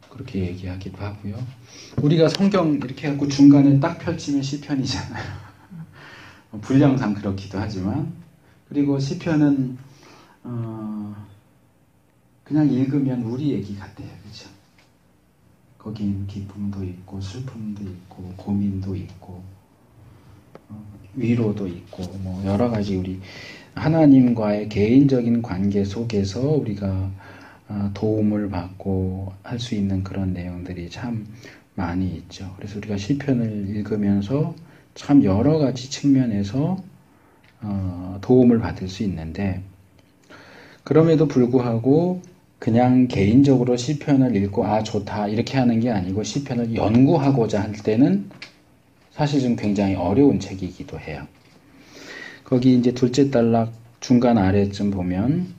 그렇게 얘기하기도 하고요. 우리가 성경 이렇게 해갖고 중간에 딱 펼치면 시편이잖아요. 분량상 그렇기도 하지만, 그리고 시편은 그냥 읽으면 우리 얘기 같아요. 그렇죠? 거긴 기쁨도 있고 슬픔도 있고 고민도 있고 위로도 있고 뭐 여러 가지 우리 하나님과의 개인적인 관계 속에서 우리가 도움을 받고 할 수 있는 그런 내용들이 참 많이 있죠. 그래서 우리가 시편을 읽으면서 참 여러 가지 측면에서 도움을 받을 수 있는데, 그럼에도 불구하고 그냥 개인적으로 시편을 읽고 좋다 이렇게 하는 게 아니고 시편을 연구하고자 할 때는 사실 좀 굉장히 어려운 책이기도 해요. 거기 이제 둘째 단락 중간 아래쯤 보면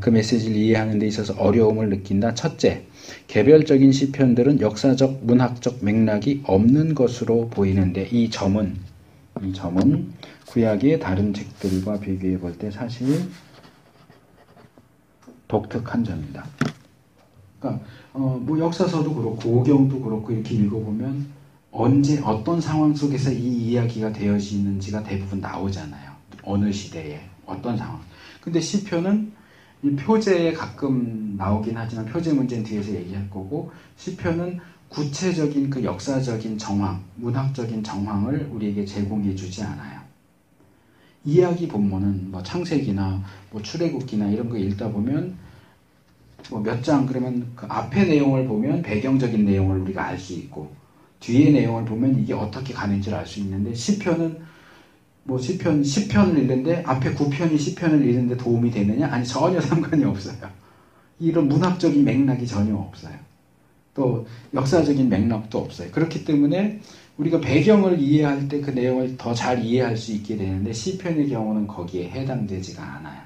그 메시지를 이해하는 데 있어서 어려움을 느낀다. 첫째, 개별적인 시편들은 역사적, 문학적 맥락이 없는 것으로 보이는데 이 점은 구약의 다른 책들과 비교해 볼 때 사실 독특한 점이다. 그러니까 뭐 역사서도 그렇고 오경도 그렇고 이렇게 읽어보면 언제 어떤 상황 속에서 이 이야기가 되어지는지가 대부분 나오잖아요. 어느 시대에 어떤 상황. 근데 시편은 이 표제에 가끔 나오긴 하지만 표제 문제는 뒤에서 얘기할 거고, 시편은 구체적인 그 역사적인 정황, 문학적인 정황을 우리에게 제공해 주지 않아요. 이야기 본문은 뭐 창세기나 뭐 출애굽기나 이런 거 읽다 보면 뭐 몇 장 그러면 그 앞에 내용을 보면 배경적인 내용을 우리가 알 수 있고 뒤에 내용을 보면 이게 어떻게 가는지를 알 수 있는데, 시편은 뭐 시편 10편을 읽는데 앞에 9편이 10편을 읽는데 도움이 되느냐? 아니, 전혀 상관이 없어요. 이런 문학적인 맥락이 전혀 없어요. 또 역사적인 맥락도 없어요. 그렇기 때문에 우리가 배경을 이해할 때 그 내용을 더 잘 이해할 수 있게 되는데 시편의 경우는 거기에 해당되지가 않아요.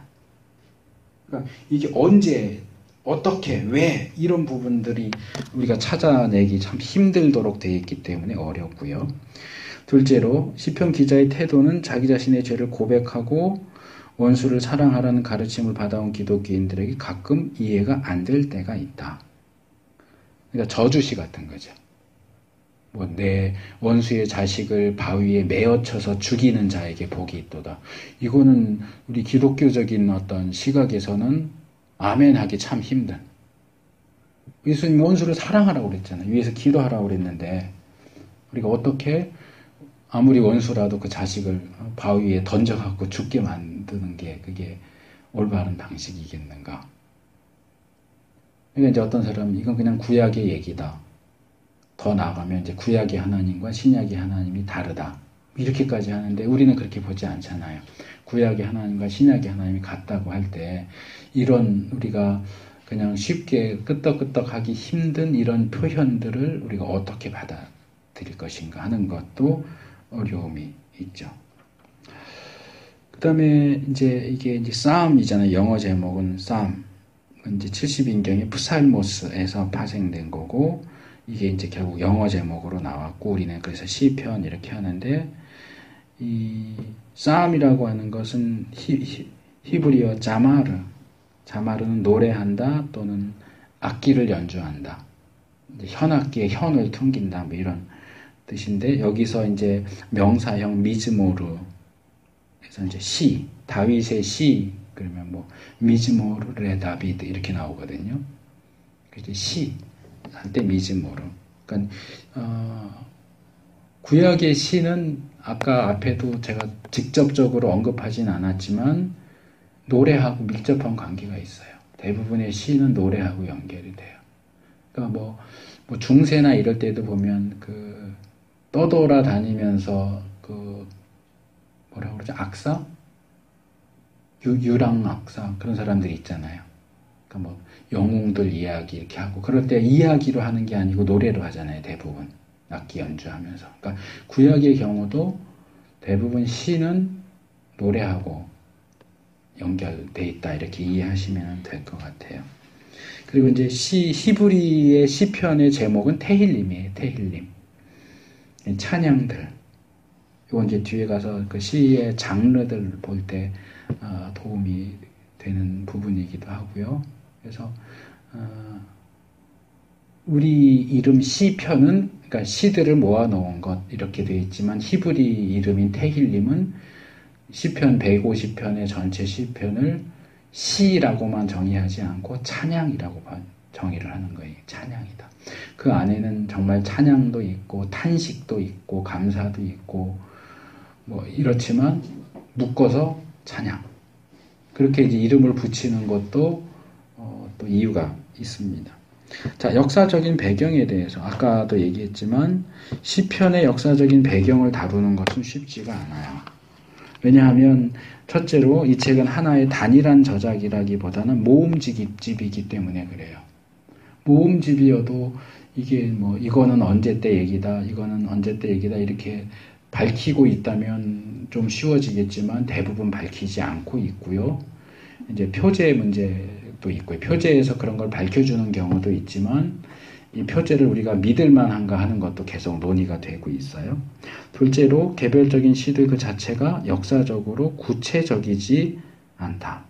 그러니까 이게 언제, 어떻게, 왜 이런 부분들이 우리가 찾아내기 참 힘들도록 되어 있기 때문에 어렵고요. 둘째로 시편 기자의 태도는 자기 자신의 죄를 고백하고 원수를 사랑하라는 가르침을 받아온 기독교인들에게 가끔 이해가 안 될 때가 있다. 그러니까 저주시 같은 거죠. 뭐 내 원수의 자식을 바위에 메어쳐서 죽이는 자에게 복이 있도다. 이거는 우리 기독교적인 어떤 시각에서는 아멘하기 참 힘든. 예수님 원수를 사랑하라고 그랬잖아요. 위에서 기도하라고 그랬는데 우리가 어떻게 아무리 원수라도 그 자식을 바위에 던져갖고 죽게 만드는 게 그게 올바른 방식이겠는가. 그러니까 이제 어떤 사람은 이건 그냥 구약의 얘기다. 더 나아가면 이제 구약의 하나님과 신약의 하나님이 다르다. 이렇게까지 하는데 우리는 그렇게 보지 않잖아요. 구약의 하나님과 신약의 하나님이 같다고 할 때 이런 우리가 그냥 쉽게 끄떡끄떡하기 힘든 이런 표현들을 우리가 어떻게 받아들일 것인가 하는 것도 어려움이 있죠. 그 다음에 이제 이게 이제 싸움이잖아요. 영어 제목은 싸움. 이제 70인경의 프살모스에서 파생된 거고, 이게 이제 결국 영어 제목으로 나왔고, 우리는 그래서 시편 이렇게 하는데, 이 싸움이라고 하는 것은 히브리어 자마르는 노래한다 또는 악기를 연주한다. 현악기에 현을 튕긴다 뭐 이런 뜻인데 여기서 이제 명사형 미즈모르 그래서 이제 시 다윗의 시 그러면 뭐 미즈모르 레 다비드 이렇게 나오거든요. 이제 시 할 때 미즈모르. 그러니까 구약의 시는 아까 앞에도 제가 직접적으로 언급하진 않았지만 노래하고 밀접한 관계가 있어요. 대부분의 시는 노래하고 연결이 돼요. 그러니까 뭐 중세나 이럴 때도 보면 그 떠돌아다니면서 그 뭐라고 그러죠? 악사? 유랑 악사 그런 사람들이 있잖아요. 그러니까 뭐 영웅들 이야기 이렇게 하고 그럴 때 이야기로 하는 게 아니고 노래로 하잖아요. 대부분 악기 연주하면서. 그러니까 구약의 경우도 대부분 시는 노래하고 연결돼 있다 이렇게 이해하시면 될 것 같아요. 그리고 이제 히브리의 시편의 제목은 테힐림이에요. 테힐림. 찬양들. 이건 이제 뒤에 가서 그 시의 장르들 볼 때 도움이 되는 부분이기도 하고요. 그래서 우리 이름 시편은 그러니까 시들을 모아놓은 것 이렇게 되어 있지만 히브리 이름인 테힐림은 시편 150편의 전체 시편을 시라고만 정의하지 않고 찬양이라고 정의를 하는 거예요. 찬양이다. 그 안에는 정말 찬양도 있고 탄식도 있고 감사도 있고 뭐 이렇지만 묶어서 찬양. 그렇게 이제 이름을 붙이는 것도 또 이유가 있습니다. 자, 역사적인 배경에 대해서 아까도 얘기했지만 시편의 역사적인 배경을 다루는 것은 쉽지가 않아요. 왜냐하면 첫째로 이 책은 하나의 단일한 저작이라기보다는 모음집이기 때문에 그래요. 모음집이어도 이게 뭐 이거는 언제 때 얘기다, 이거는 언제 때 얘기다 이렇게 밝히고 있다면 좀 쉬워지겠지만 대부분 밝히지 않고 있고요. 이제 표제 문제도 있고요. 표제에서 그런 걸 밝혀주는 경우도 있지만 이 표제를 우리가 믿을 만한가 하는 것도 계속 논의가 되고 있어요. 둘째로 개별적인 시들 그 자체가 역사적으로 구체적이지 않다.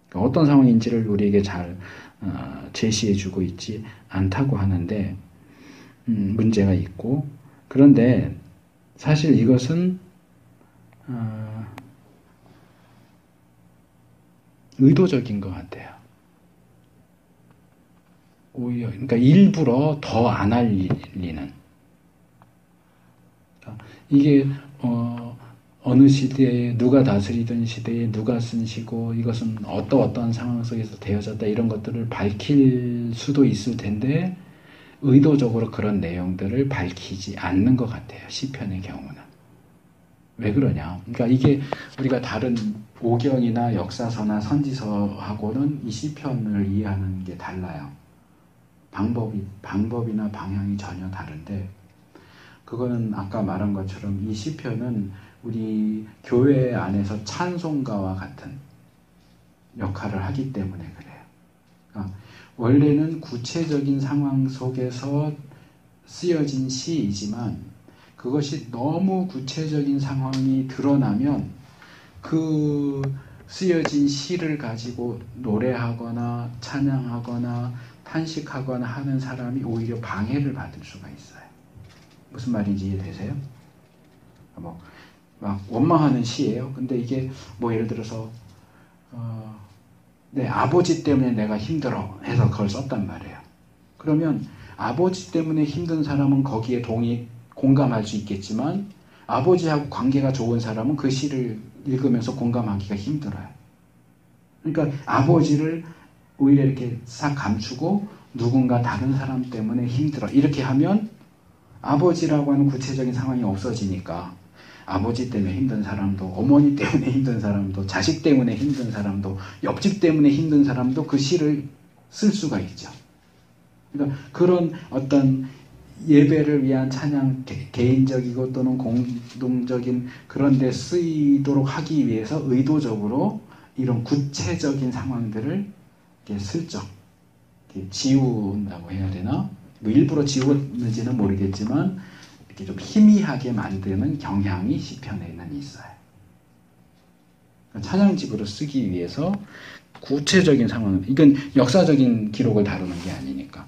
그러니까 어떤 상황인지를 우리에게 잘 제시해주고 있지 않다고 하는데 문제가 있고 그런데 사실 이것은 의도적인 것 같아요. 오히려 그러니까 일부러 더 안 알리는 이게 어느 시대에 누가 다스리던 시대에 누가 쓴 시고 이것은 어떤 상황 속에서 되어졌다 이런 것들을 밝힐 수도 있을 텐데 의도적으로 그런 내용들을 밝히지 않는 것 같아요. 시편의 경우는. 왜 그러냐? 그러니까 이게 우리가 다른 오경이나 역사서나 선지서하고는 이 시편을 이해하는 게 달라요. 방법이나 방향이 전혀 다른데 그거는 아까 말한 것처럼 이 시편은 우리 교회 안에서 찬송가와 같은 역할을 하기 때문에 그래요. 그러니까 원래는 구체적인 상황 속에서 쓰여진 시이지만 그것이 너무 구체적인 상황이 드러나면 그 쓰여진 시를 가지고 노래하거나 찬양하거나 탄식하거나 하는 사람이 오히려 방해를 받을 수가 있어요. 무슨 말인지 이해되세요? 막 원망하는 시예요. 근데 이게 뭐 예를 들어서 내 아버지 때문에 내가 힘들어 해서 그걸 썼단 말이에요. 그러면 아버지 때문에 힘든 사람은 거기에 공감할 수 있겠지만 아버지하고 관계가 좋은 사람은 그 시를 읽으면서 공감하기가 힘들어요. 그러니까 아버지를 오히려 이렇게 싹 감추고 누군가 다른 사람 때문에 힘들어 이렇게 하면 아버지라고 하는 구체적인 상황이 없어지니까 아버지 때문에 힘든 사람도 어머니 때문에 힘든 사람도 자식 때문에 힘든 사람도 옆집 때문에 힘든 사람도 그 시를 쓸 수가 있죠. 그러니까 그런 어떤 예배를 위한 찬양 개인적이고 또는 공동적인 그런 데 쓰이도록 하기 위해서 의도적으로 이런 구체적인 상황들을 이렇게 슬쩍 이렇게 지운다고 해야 되나? 뭐 일부러 지웠는지는 모르겠지만 이렇게 좀 희미하게 만드는 경향이 시편에는 있어요. 찬양집으로 쓰기 위해서 구체적인 상황, 이건 역사적인 기록을 다루는 게 아니니까.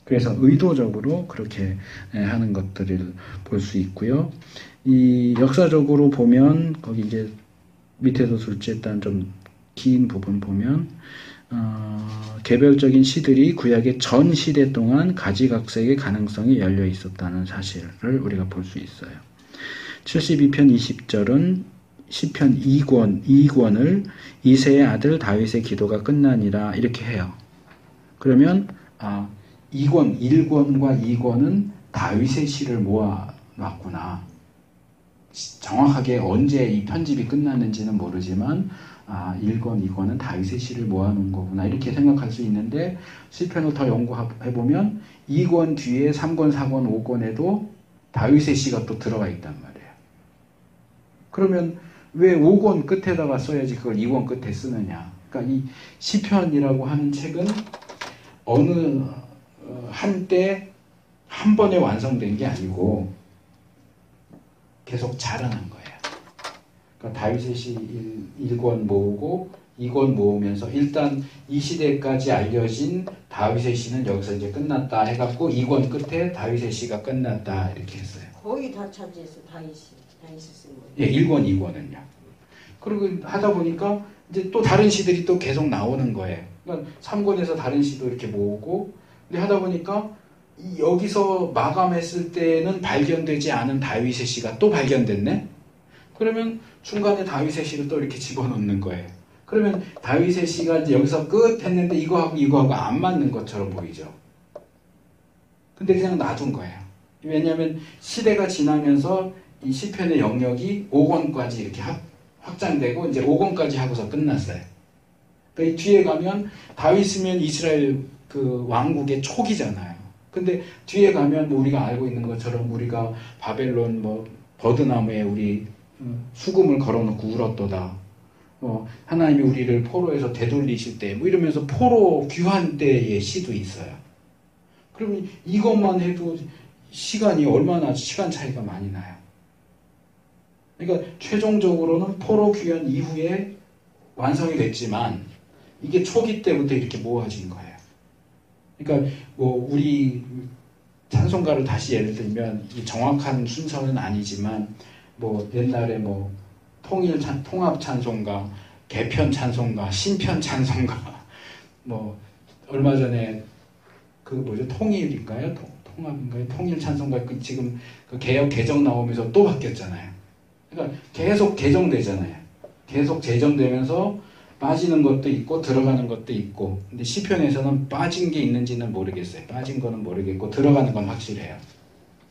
그래서 의도적으로 그렇게 하는 것들을 볼 수 있고요. 이 역사적으로 보면 거기 이제 밑에도 둘째 단 좀 긴 부분 보면 개별적인 시들이 구약의 전 시대 동안 가지각색의 가능성이 열려 있었다는 사실을 우리가 볼 수 있어요. 72편 20절은 시편 2권을 이새의 아들 다윗의 기도가 끝나니라 이렇게 해요. 그러면 1권과 2권은 다윗의 시를 모아놨구나. 정확하게 언제 이 편집이 끝났는지는 모르지만 1권, 2권은 다윗의 시를 모아놓은 거구나 이렇게 생각할 수 있는데 시편을 더 연구해보면 2권 뒤에 3권, 4권, 5권에도 다윗의 시가 또 들어가 있단 말이에요. 그러면 왜 5권 끝에다가 써야지 그걸 2권 끝에 쓰느냐. 그러니까 이 시편이라고 하는 책은 어느 한때 한 번에 완성된 게 아니고 계속 자라난 거예요. 그러니까 다윗의 시 1권 모으고 2권 모으면서 일단 이 시대까지 알려진 다윗의 시는 여기서 이제 끝났다 해갖고 2권 끝에 다윗의 시가 끝났다 이렇게 했어요. 거의 다 차지해서 다윗이 쓴 거예요. 예, 1권, 2권은요. 그리고 하다 보니까 이제 또 다른 시들이 또 계속 나오는 거예요. 그러니까 3권에서 다른 시도 이렇게 모으고 근데 하다 보니까 여기서 마감했을 때는 발견되지 않은 다윗의 시가 또 발견됐네? 그러면 중간에 다윗의 시를 또 이렇게 집어넣는 거예요. 그러면 다윗의 시가 이제 여기서 끝 했는데 이거하고 안 맞는 것처럼 보이죠. 근데 그냥 놔둔 거예요. 왜냐하면 시대가 지나면서 이 시편의 영역이 5권까지 이렇게 확장되고 이제 5권까지 하고서 끝났어요. 그러니까 이 뒤에 가면 다윗이면 이스라엘 그 왕국의 초기잖아요. 근데 뒤에 가면 뭐 우리가 알고 있는 것처럼 우리가 바벨론 뭐 버드나무에 우리 수금을 걸어놓고 울었도다. 하나님이 우리를 포로에서 되돌리실 때 뭐 이러면서 포로 귀환 때의 시도 있어요. 그러면 이것만 해도 시간이 얼마나 시간 차이가 많이 나요. 그러니까 최종적으로는 포로 귀환 이후에 완성이 됐지만 이게 초기 때부터 이렇게 모아진 거예요. 그러니까 뭐 우리 찬송가를 다시 예를 들면 이 정확한 순서는 아니지만 뭐 옛날에 뭐 통합 찬송가, 개편 찬송가, 신편 찬송가 뭐 얼마 전에 그 뭐죠 통일인가요? 통합인가요? 통일 찬송가 지금 그 개혁 개정 나오면서 또 바뀌었잖아요. 그러니까 계속 개정되잖아요. 계속 재정되면서 빠지는 것도 있고 들어가는 것도 있고 근데 시편에서는 빠진 게 있는지는 모르겠어요. 빠진 거는 모르겠고 들어가는 건 확실해요.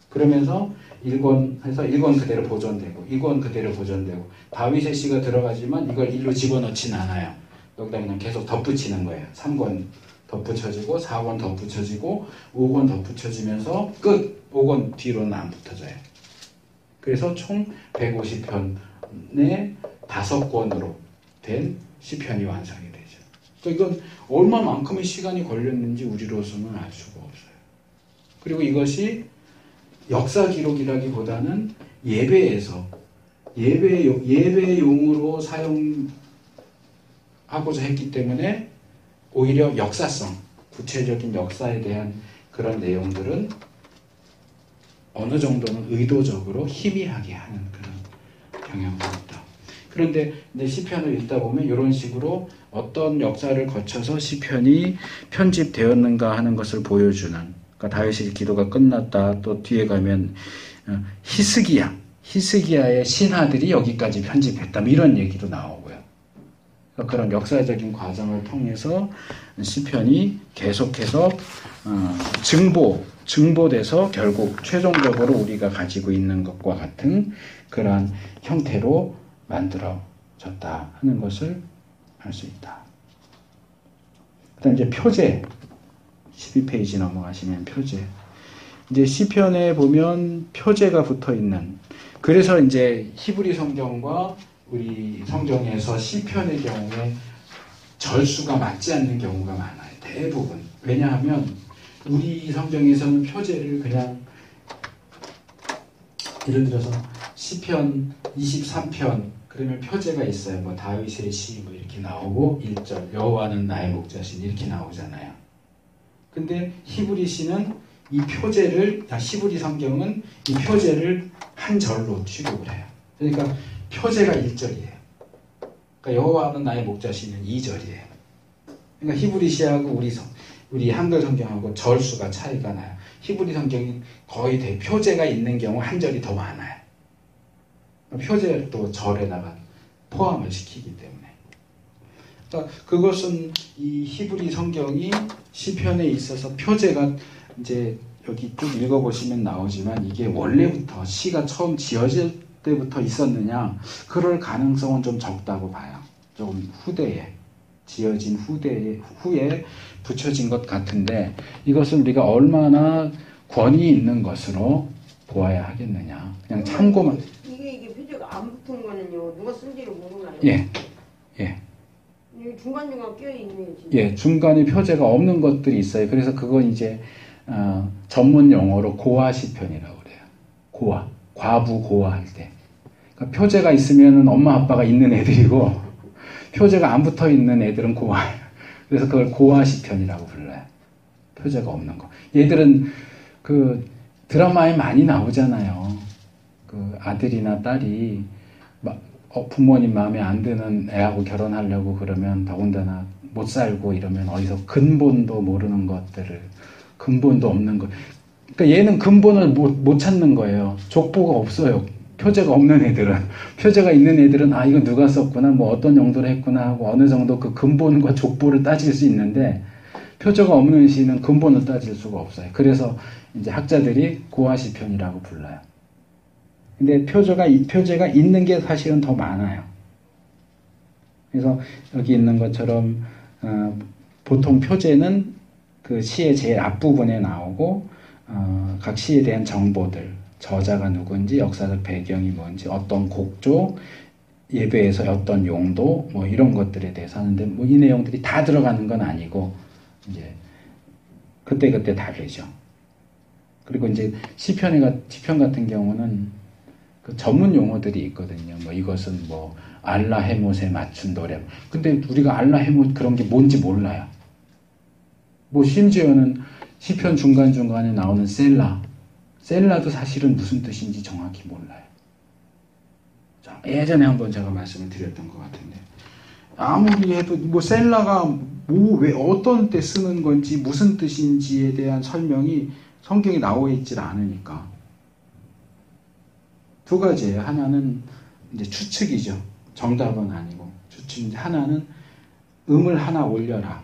그러면서 1권 해서 1권 그대로 보존되고 2권 그대로 보존되고 다윗의 시가 들어가지만 이걸 일로 집어넣지는 않아요. 여기다 그냥 계속 덧붙이는 거예요. 3권 덧붙여지고 4권 덧붙여지고 5권 덧붙여지면서 끝! 5권 뒤로는 안 붙어져요. 그래서 총 150편의 5권으로 된 시편이 완성이 되죠. 그러니까 이건 얼마만큼의 시간이 걸렸는지 우리로서는 알 수가 없어요. 그리고 이것이 역사 기록이라기보다는 예배에서 예배용으로 사용하고자 했기 때문에 오히려 역사성, 구체적인 역사에 대한 그런 내용들은 어느 정도는 의도적으로 희미하게 하는 그런 경향도 있다. 그런데 시편을 읽다 보면 이런 식으로 어떤 역사를 거쳐서 시편이 편집되었는가 하는 것을 보여주는, 그러니까 다윗의 기도가 끝났다. 또 뒤에 가면 히스기야의 신하들이 여기까지 편집했다. 이런 얘기도 나오고요. 그러니까 그런 역사적인 과정을 통해서 시편이 계속해서 증보돼서 결국 최종적으로 우리가 가지고 있는 것과 같은 그러한 형태로 만들어졌다 하는 것을 알 수 있다. 그다음 이제 표제 12페이지 넘어가시면 표제. 이제 시편에 보면 표제가 붙어 있는. 그래서 이제 히브리 성경과 우리 성경에서 시편의 경우에 절수가 맞지 않는 경우가 많아요. 대부분. 왜냐하면 우리 성경에서는 표제를 그냥 예를 들어서 시편 23편 그러면 표제가 있어요. 뭐 다윗의 시 뭐 이렇게 나오고 1절 여호와는 나의 목자신 이렇게 나오잖아요. 근데 히브리시는 이 표제를 히브리 성경은 이 표제를 한 절로 취급을 해요. 그러니까 표제가 1절이에요. 그러니까 여호와는 나의 목자신은 2절이에요. 그러니까 히브리시하고 우리 한글 성경하고 절수가 차이가 나요. 히브리 성경이 거의 표제가 있는 경우 한 절이 더 많아요. 표제를 또 절에다가 포함을 시키기 때문에. 그러니까 그것은 이 히브리 성경이 시편에 있어서 표제가 이제 여기 쭉 읽어보시면 나오지만 이게 원래부터 시가 처음 지어질 때부터 있었느냐 그럴 가능성은 좀 적다고 봐요. 조금 후대에 지어진 후에 붙여진 것 같은데 이것을 우리가 얼마나 권위 있는 것으로 보아야 하겠느냐. 그냥 참고만. 이게 표제가 안 붙은 거는요. 누가 쓴지를 모르나요? 예. 이게 중간중간 껴있네요. 진짜. 예, 중간에 표제가 없는 것들이 있어요. 그래서 그건 이제 전문 용어로 고아 시편이라고 그래요. 고아, 과부 고아할 때. 그러니까 표제가 있으면 엄마 아빠가 있는 애들이고 표제가 안 붙어 있는 애들은 고아예요. 그래서 그걸 고아 시편이라고 불러요. 표제가 없는 거. 얘들은 그 드라마에 많이 나오잖아요. 그 아들이나 딸이 부모님 마음에 안 드는 애하고 결혼하려고 그러면 더군다나 못 살고 이러면 어디서 근본도 모르는 것들을 근본도 없는 거. 그러니까 얘는 근본을 못 찾는 거예요. 족보가 없어요. 표제가 없는 애들은. 표제가 있는 애들은 이거 누가 썼구나 뭐 어떤 용도로 했구나 하고 어느 정도 그 근본과 족보를 따질 수 있는데 표제가 없는 시는 근본을 따질 수가 없어요. 그래서 이제 학자들이 고아시편이라고 불러요. 근데 표제가 있는 게 사실은 더 많아요. 그래서 여기 있는 것처럼 보통 표제는 그 시의 제일 앞부분에 나오고 각 시에 대한 정보들, 저자가 누군지, 역사적 배경이 뭔지, 어떤 곡조, 예배에서 어떤 용도, 뭐 이런 것들에 대해서 하는데 뭐 이 내용들이 다 들어가는 건 아니고 이제 그때그때 다르죠. 그리고 이제 시편 같은 경우는 그 전문 용어들이 있거든요. 뭐 이것은 뭐 알라헤못에 맞춘 노래. 근데 우리가 알라헤못 그런 게 뭔지 몰라요. 뭐 심지어는 시편 중간중간에 나오는 셀라도 사실은 무슨 뜻인지 정확히 몰라요. 예전에 한번 제가 말씀을 드렸던 것 같은데 아무리 해도 뭐 셀라가 왜 어떤 때 쓰는 건지 무슨 뜻인지에 대한 설명이 성경에 나와 있질 않으니까. 두 가지예요. 하나는 이제 추측이죠. 정답은 아니고 추측인데 하나는 음을 하나 올려라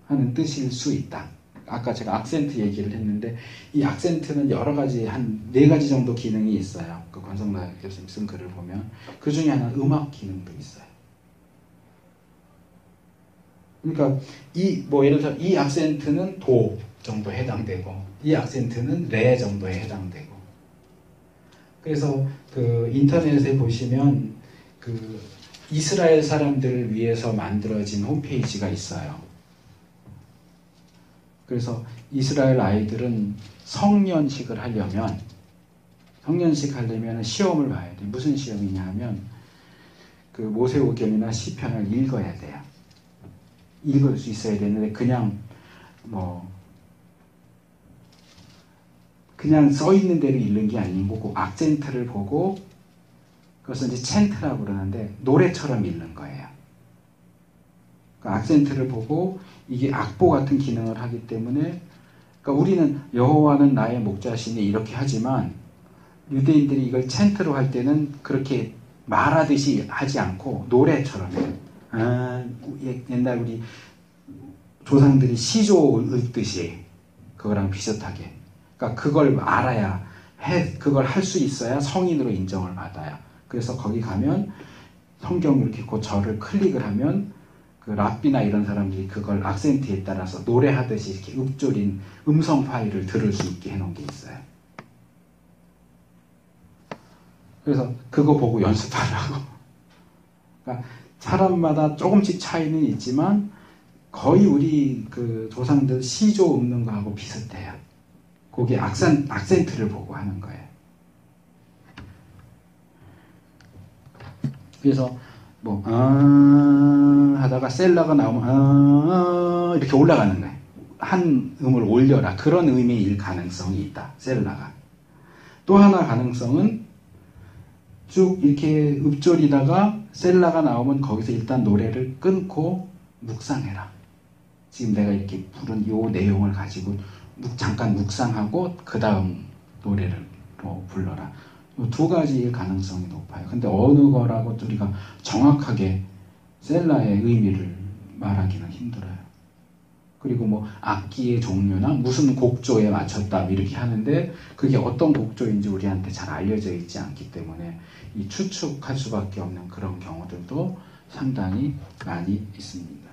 하는 뜻일 수 있다. 아까 제가 악센트 얘기를 했는데 이 악센트는 여러 가지 한 4가지 정도 기능이 있어요. 그 권성나 교수님 쓴 글을 보면 그 중에 하나는 음악 기능도 있어요. 그러니까 예를 들어 이 악센트는 도 정도에 해당되고 이 악센트는 레 정도에 해당되고 그래서 그 인터넷에 보시면 그 이스라엘 사람들을 위해서 만들어진 홈페이지가 있어요. 그래서 이스라엘 아이들은 성년식을 하려면 시험을 봐야 돼요. 무슨 시험이냐 하면 그 모세오경이나 시편을 읽어야 돼요. 읽을 수 있어야 되는데 그냥 써 있는 대로 읽는 게 아니고 그 악센트를 보고 그것은 이제 챈트라고 그러는데 노래처럼 읽는 거예요. 그 악센트를 보고 이게 악보 같은 기능을 하기 때문에 그러니까 우리는 여호와는 나의 목자시니 이렇게 하지만 유대인들이 이걸 챈트로 할 때는 그렇게 말하듯이 하지 않고 노래처럼 해요. 옛날 우리 조상들이 시조 읽듯이 그거랑 비슷하게 그러니까 그걸 알아야 그걸 할 수 있어야 성인으로 인정을 받아요. 그래서 거기 가면 성경 이렇게 그 절을 클릭을 하면 그 랍비나 이런 사람들이 그걸 악센트에 따라서 노래하듯이 이렇게 읊조린 음성 파일을 들을 수 있게 해놓은 게 있어요. 그래서 그거 보고 연습하라고. 그러니까 사람마다 조금씩 차이는 있지만 거의 우리 그 조상들 시조 읊는 거하고 비슷해요. 거기에 악센트를 보고 하는 거예요. 그래서 뭐 하다가 셀라가 나오면 이렇게 올라가는 거예요. 한 음을 올려라. 그런 의미일 가능성이 있다. 셀라가. 또 하나 가능성은 쭉 이렇게 읍조리다가 셀라가 나오면 거기서 일단 노래를 끊고 묵상해라. 지금 내가 이렇게 부른 이 내용을 가지고 잠깐 묵상하고 그 다음 노래를 불러라. 이 두 가지의 가능성이 높아요. 근데 어느 거라고 우리가 정확하게 셀라의 의미를 말하기는 힘들어요. 그리고 뭐 악기의 종류나 무슨 곡조에 맞췄다 이렇게 하는데 그게 어떤 곡조인지 우리한테 잘 알려져 있지 않기 때문에 이 추측할 수밖에 없는 그런 경우들도 상당히 많이 있습니다.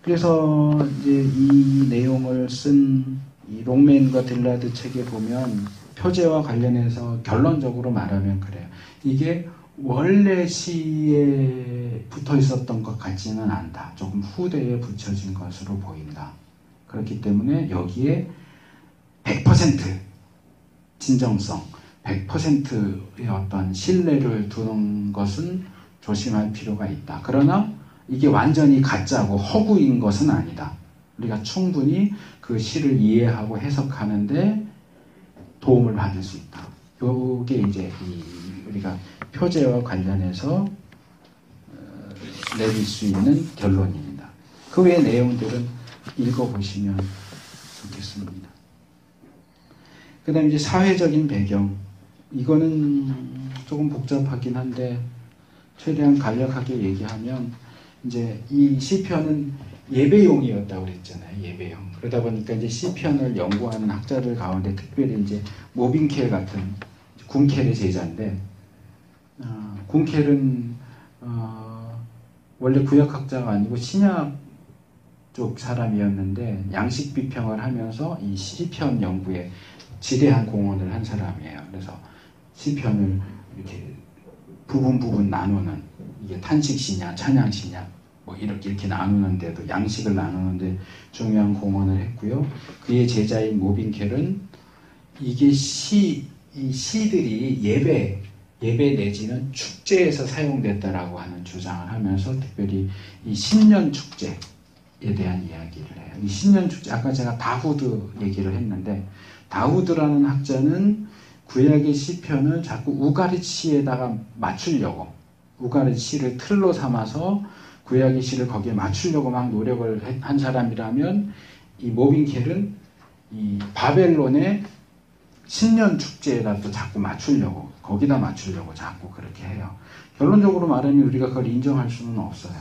그래서 이제 이 내용을 쓴 이 롱맨과 딜라드 책에 보면 표제와 관련해서 결론적으로 말하면 그래요. 이게 원래 시에 붙어 있었던 것 같지는 않다. 조금 후대에 붙여진 것으로 보인다. 그렇기 때문에 여기에 100% 진정성, 100%의 어떤 신뢰를 두는 것은 조심할 필요가 있다. 그러나 이게 완전히 가짜고 허구인 것은 아니다. 우리가 충분히 그 시를 이해하고 해석하는데 도움을 받을 수 있다. 요게 이제 우리가 표제와 관련해서 내릴 수 있는 결론입니다. 그 외의 내용들은 읽어보시면 좋겠습니다. 그 다음에 이제 사회적인 배경. 이거는 조금 복잡하긴 한데 최대한 간략하게 얘기하면 이제 이 시편은 예배용이었다고 그랬잖아요. 예배용. 그러다 보니까 이제 시편을 연구하는 학자들 가운데 특별히 이제 모빈켈 같은 군켈의 제자인데 군켈은 원래 구약학자가 아니고 신약 쪽 사람이었는데 양식 비평을 하면서 이 시편 연구에 지대한 공헌을 한 사람이에요. 그래서 시편을 이렇게 부분 나누는 이게 탄식시냐 찬양시냐 뭐 이렇게 나누는데도 양식을 나누는데 중요한 공헌을 했고요. 그의 제자인 모빈켈은 이게 이 시들이 예배 내지는 축제에서 사용됐다라고 하는 주장을 하면서 특별히 이 신년 축제에 대한 이야기를 해요. 이 신년 축제 아까 제가 다후드 얘기를 했는데 다후드라는 학자는 구약의 시편을 자꾸 우가릿 시에다가 맞추려고 우가릿 시를 틀로 삼아서 구약의 시를 거기에 맞추려고 막 노력을 한 사람이라면 이 모빈켈은 이 바벨론의 신년 축제에다 또 자꾸 맞추려고 거기다 맞추려고 자꾸 그렇게 해요. 결론적으로 말하면 우리가 그걸 인정할 수는 없어요.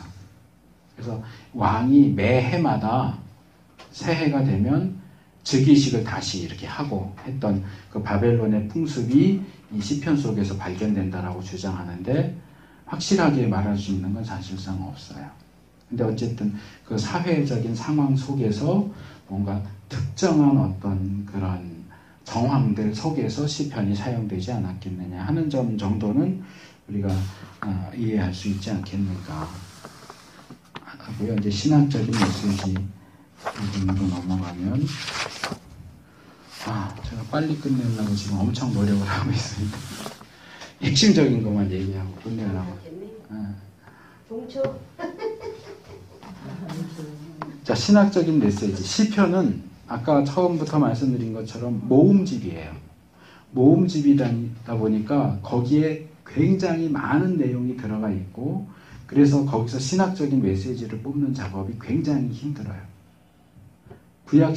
그래서 왕이 매해마다 새해가 되면 즉위식을 다시 이렇게 하고 했던 그 바벨론의 풍습이 이 시편 속에서 발견된다라고 주장하는데 확실하게 말할 수 있는 건 사실상 없어요. 근데 어쨌든 그 사회적인 상황 속에서 뭔가 특정한 어떤 그런 정황들 속에서 시편이 사용되지 않았겠느냐 하는 점 정도는 우리가 이해할 수 있지 않겠는가 하고요. 이제 신학적인 메시지 부분으로 넘어가면 제가 빨리 끝내려고 지금 엄청 노력을 하고 있습니다. 핵심적인 것만 얘기하고 끝내려고. 종초. 자, 신학적인 메시지. 시편은 아까 처음부터 말씀드린 것처럼 모음집이에요. 모음집이다 보니까 거기에 굉장히 많은 내용이 들어가 있고 그래서 거기서 신학적인 메시지를 뽑는 작업이 굉장히 힘들어요. 구약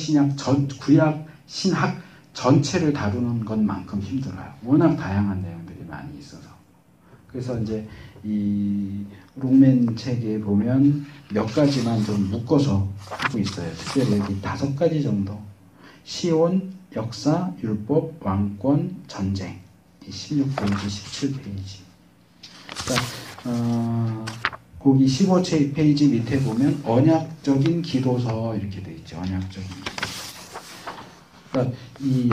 신학 전체를 다루는 것만큼 힘들어요. 워낙 다양한 내용들이 많이 있어서. 그래서 이제 이 롱맨 책에 보면 몇 가지만 좀 묶어서 하고 있어요. 특별히 여기 5가지 정도. 시온, 역사, 율법, 왕권, 전쟁. 16페이지, 17페이지. 그러니까 거기 15페이지 밑에 보면 언약적인 기도서 이렇게 돼 있죠. 언약적인 기도서. 그러니까 이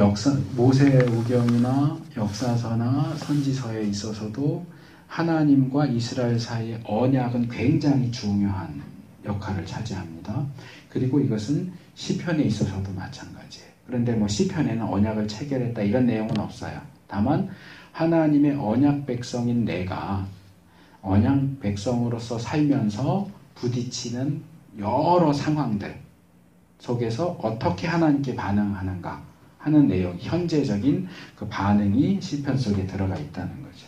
모세오경이나 역사서나 선지서에 있어서도 하나님과 이스라엘 사이의 언약은 굉장히 중요한 역할을 차지합니다. 그리고 이것은 시편에 있어서도 마찬가지예요. 그런데 뭐 시편에는 언약을 체결했다 이런 내용은 없어요. 다만 하나님의 언약 백성인 내가 언약 백성으로서 살면서 부딪히는 여러 상황들 속에서 어떻게 하나님께 반응하는가 하는 내용, 현재적인 그 반응이 시편 속에 들어가 있다는 거죠.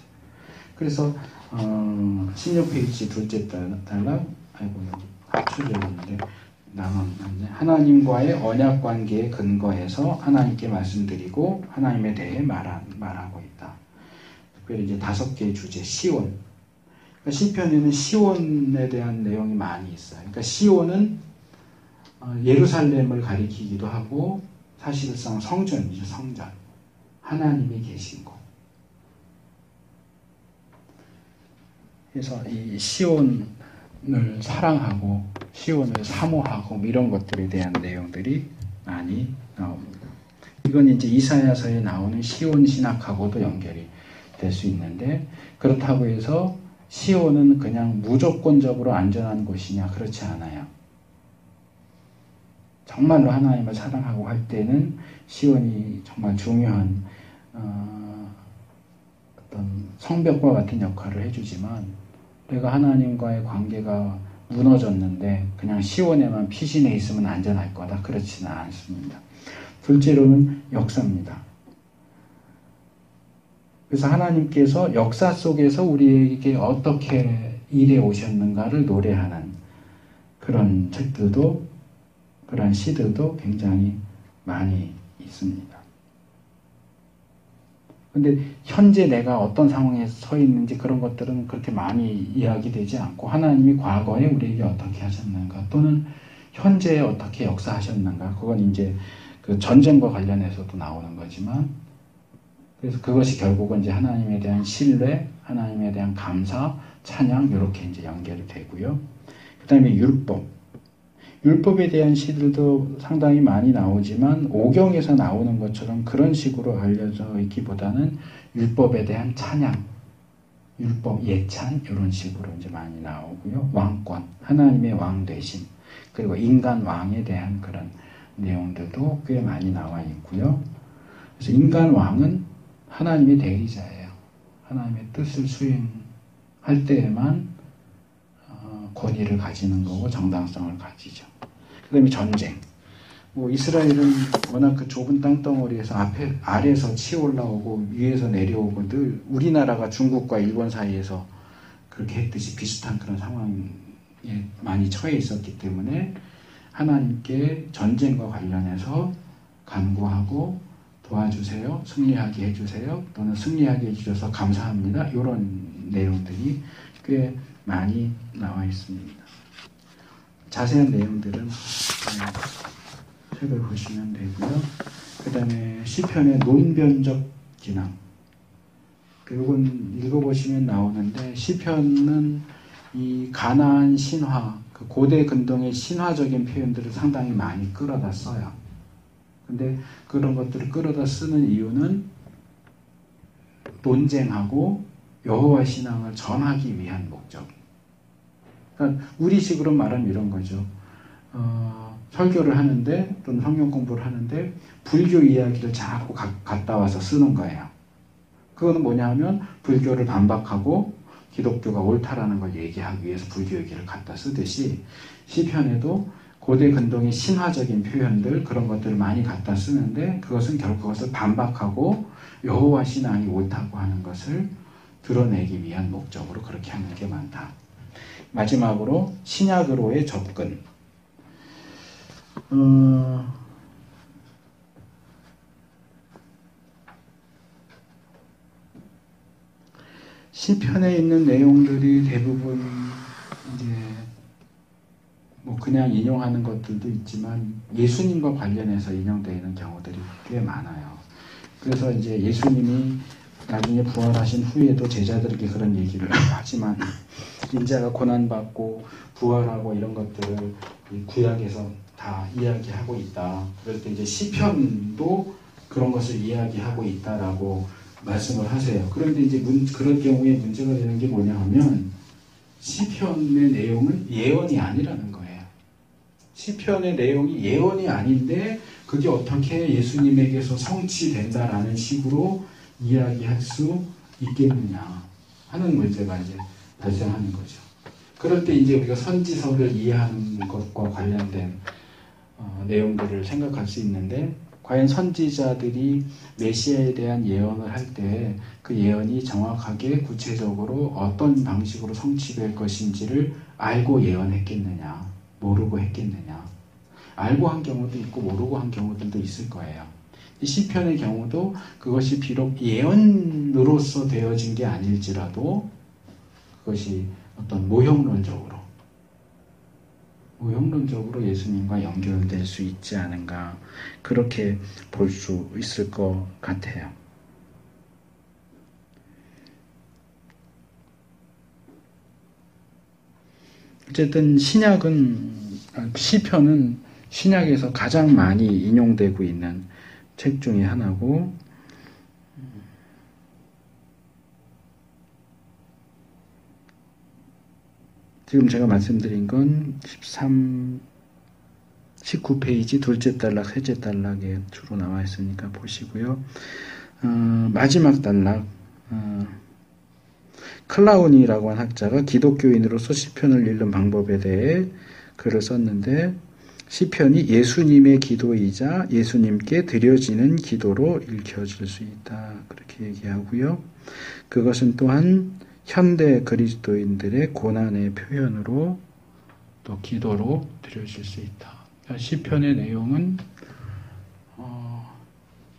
그래서 16페이지 둘째 단락, 아이고 여기 합쳐졌는데 나눴는데, 하나님과의 언약 관계에 근거해서 하나님께 말씀드리고 하나님에 대해 말하고 있다. 특별히 이제 5개의 주제, 시온. 그러니까 시편에는 시온에 대한 내용이 많이 있어요. 그러니까 시온은 예루살렘을 가리키기도 하고 사실상 성전이죠, 성전. 하나님이 계신 곳. 그래서 이 시온을 사랑하고 시온을 사모하고 이런 것들에 대한 내용들이 많이 나옵니다. 이건 이제 이사야서에 나오는 시온 신학하고도 연결이 될 수 있는데, 그렇다고 해서 시온은 그냥 무조건적으로 안전한 곳이냐, 그렇지 않아요. 정말로 하나님을 사랑하고 할 때는 시온이 정말 중요한 어떤 성벽과 같은 역할을 해주지만, 내가 하나님과의 관계가 무너졌는데 그냥 시온에만 피신해 있으면 안전할 거다, 그렇지는 않습니다. 둘째로는 역사입니다. 그래서 하나님께서 역사 속에서 우리에게 어떻게 일해 오셨는가를 노래하는 그런 책들도, 그런 시들도 굉장히 많이 있습니다. 근데 현재 내가 어떤 상황에 서 있는지 그런 것들은 그렇게 많이 이야기되지 않고, 하나님이 과거에 우리에게 어떻게 하셨는가, 또는 현재에 어떻게 역사하셨는가, 그건 이제 그 전쟁과 관련해서도 나오는 거지만, 그래서 그것이 결국은 이제 하나님에 대한 신뢰, 하나님에 대한 감사, 찬양, 이렇게 이제 연결이 되고요. 그 다음에 율법. 율법에 대한 시들도 상당히 많이 나오지만, 오경에서 나오는 것처럼 그런 식으로 알려져 있기보다는 율법에 대한 찬양, 율법 예찬, 이런 식으로 이제 많이 나오고요. 왕권, 하나님의 왕 되심, 그리고 인간 왕에 대한 그런 내용들도 꽤 많이 나와 있고요. 그래서 인간 왕은 하나님의 대리자예요. 하나님의 뜻을 수행할 때에만 권위를 가지는 거고 정당성을 가지죠. 그 다음에 전쟁. 이스라엘은 워낙 그 좁은 땅덩어리에서 아래에서 치어 올라오고 위에서 내려오고, 늘 우리나라가 중국과 일본 사이에서 그렇게 했듯이 비슷한 그런 상황에 많이 처해 있었기 때문에 하나님께 전쟁과 관련해서 간구하고 도와주세요, 승리하게 해주세요, 또는 승리하게 해주셔서 감사합니다, 이런 내용들이 꽤 많이 나와 있습니다. 자세한 내용들은 책을 보시면 되고요. 그 다음에 시편의 논변적 기능, 이건 읽어보시면 나오는데, 시편은 이 가나안 신화, 그 고대 근동의 신화적인 표현들을 상당히 많이 끌어다 써요. 근데 그런 것들을 끌어다 쓰는 이유는 논쟁하고 여호와 신앙을 전하기 위한 목적. 그러니까 우리식으로 말하면 이런 거죠. 설교를 하는데, 또는 성경 공부를 하는데 불교 이야기를 자꾸 갖다 와서 쓰는 거예요. 그거는 뭐냐 하면 불교를 반박하고 기독교가 옳다라는 걸 얘기하기 위해서 불교 얘기를 갖다 쓰듯이, 시편에도 고대 근동의 신화적인 표현들, 그런 것들을 많이 갖다 쓰는데, 그것은 결국 그것을 반박하고 여호와 신앙이 옳다고 하는 것을 드러내기 위한 목적으로 그렇게 하는 게 많다. 마지막으로 신약으로의 접근. 시편에 있는 내용들이 대부분 이제 그냥 인용하는 것들도 있지만 예수님과 관련해서 인용되는 경우들이 꽤 많아요. 그래서 이제 예수님이 나중에 부활하신 후에도 제자들에게 그런 얘기를 하지만, 인자가 고난받고 부활하고 이런 것들을 구약에서 다 이야기하고 있다. 그럴 때 이제 시편도 그런 것을 이야기하고 있다라고 말씀을 하세요. 그런데 이제 그럴 경우에 문제가 되는 게 뭐냐 하면, 시편의 내용은 예언이 아니라는 거예요. 시편의 내용이 예언이 아닌데 그게 어떻게 예수님에게서 성취된다라는 식으로 이야기할 수 있겠느냐 하는 문제가 이제 발생하는 거죠. 그럴 때 이제 우리가 선지서를 이해하는 것과 관련된 내용들을 생각할 수 있는데, 과연 선지자들이 메시아에 대한 예언을 할 때 그 예언이 정확하게 구체적으로 어떤 방식으로 성취될 것인지를 알고 예언했겠느냐, 모르고 했겠느냐. 알고 한 경우도 있고 모르고 한 경우들도 있을 거예요. 이 시편의 경우도 그것이 비록 예언으로서 되어진 게 아닐지라도 그것이 어떤 모형론적으로 예수님과 연결될 수 있지 않은가, 그렇게 볼 수 있을 것 같아요. 어쨌든 시편은 신약에서 가장 많이 인용되고 있는 책 중에 하나고, 지금 제가 말씀드린 건 19페이지 둘째 단락, 셋째 단락에 주로 나와 있으니까 보시고요. 마지막 단락, 클라우니라고 한 학자가 기독교인으로서 시편을 읽는 방법에 대해 글을 썼는데, 시편이 예수님의 기도이자 예수님께 드려지는 기도로 읽혀질 수 있다, 그렇게 얘기하고요. 그것은 또한 현대 그리스도인들의 고난의 표현으로 또 기도로 드려질 수 있다. 시편의 내용은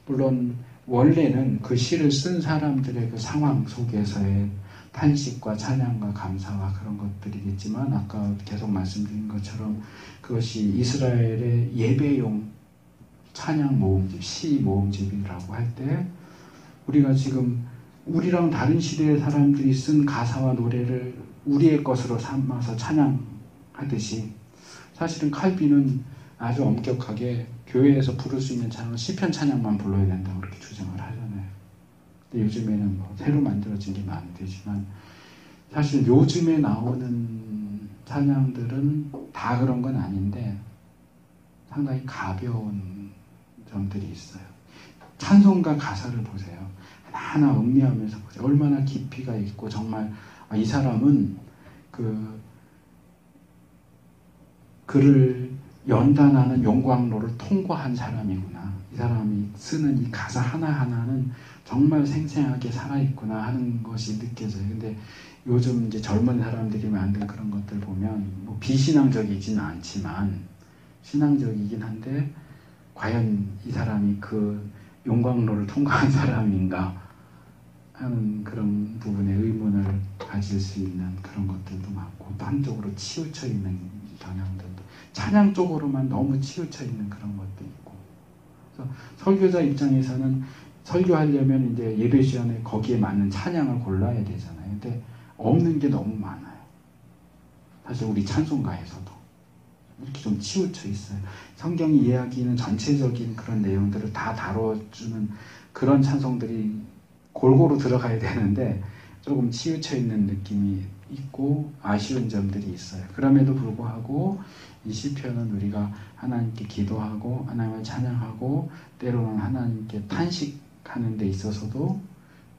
물론 원래는 그 시를 쓴 사람들의 그 상황 속에서의 탄식과 찬양과 감사와 그런 것들이겠지만, 아까 계속 말씀드린 것처럼 그것이 이스라엘의 예배용 찬양 모음집, 시 모음집이라고 할 때, 우리가 지금 우리랑 다른 시대의 사람들이 쓴 가사와 노래를 우리의 것으로 삼아서 찬양하듯이, 사실은 칼빈은 아주 엄격하게 교회에서 부를 수 있는 찬양은 시편 찬양만 불러야 된다고 그렇게 주장을 하잖아요. 근데 요즘에는 뭐 새로 만들어진 게 많이 되지만, 사실 요즘에 나오는 찬양들은 다 그런 건 아닌데 상당히 가벼운 점들이 있어요. 찬송가 가사를 보세요. 하나하나 음미하면서 보세요. 얼마나 깊이가 있고, 정말 이 사람은 그를 연단하는 용광로를 통과한 사람이구나, 이 사람이 쓰는 이 가사 하나하나는 정말 생생하게 살아있구나 하는 것이 느껴져요. 근데 요즘 이제 젊은 사람들이 만든 그런 것들 보면 뭐 비신앙적이지는 않지만 신앙적이긴 한데, 과연 이 사람이 그 용광로를 통과한 사람인가 하는 그런 부분에 의문을 가질 수 있는 그런 것들도 많고, 또 한쪽으로 치우쳐 있는 경향들도, 찬양 쪽으로만 너무 치우쳐 있는 그런 것도 있고. 그래서 설교자 입장에서는 설교하려면 이제 예배 시간에 거기에 맞는 찬양을 골라야 되잖아요. 근데 없는 게 너무 많아요. 사실 우리 찬송가에서도 이렇게 좀 치우쳐 있어요. 성경이 이야기는 전체적인 그런 내용들을 다 다뤄주는 그런 찬송들이 골고루 들어가야 되는데 조금 치우쳐 있는 느낌이 있고 아쉬운 점들이 있어요. 그럼에도 불구하고 이 시편은 우리가 하나님께 기도하고 하나님을 찬양하고 때로는 하나님께 탄식하는 데 있어서도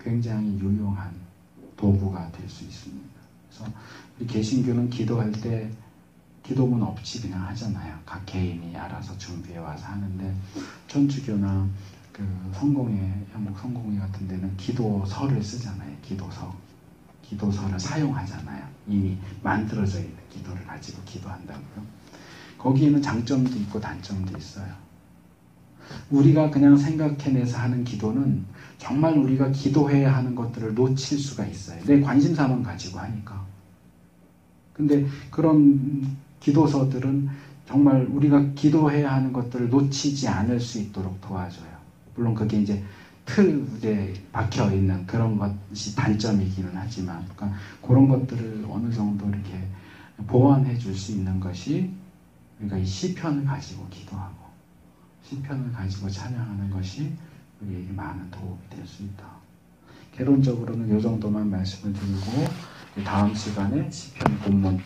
굉장히 유용한 도구가 될 수 있습니다. 그래서 우리 개신교는 기도할 때 기도문 없이 그냥 하잖아요. 각 개인이 알아서 준비해 와서 하는데, 천주교나 그 성공회, 한국 성공회 같은 데는 기도서를 쓰잖아요. 기도서를 사용하잖아요. 이미 만들어져 있는 기도를 가지고 기도한다고요. 거기에는 장점도 있고 단점도 있어요. 우리가 그냥 생각해내서 하는 기도는 정말 우리가 기도해야 하는 것들을 놓칠 수가 있어요. 내 관심사만 가지고 하니까. 근데 그런 기도서들은 정말 우리가 기도해야 하는 것들을 놓치지 않을 수 있도록 도와줘요. 물론 그게 이제 틀에 박혀 있는 그런 것이 단점이기는 하지만, 그러니까 그런 것들을 어느 정도 이렇게 보완해 줄 수 있는 것이 우리가 이 시편을 가지고 기도하고 시편을 가지고 찬양하는 것이 우리에게 많은 도움이 될 수 있다. 개론적으로는 이 정도만 말씀을 드리고, 다음 시간에 시편 본문에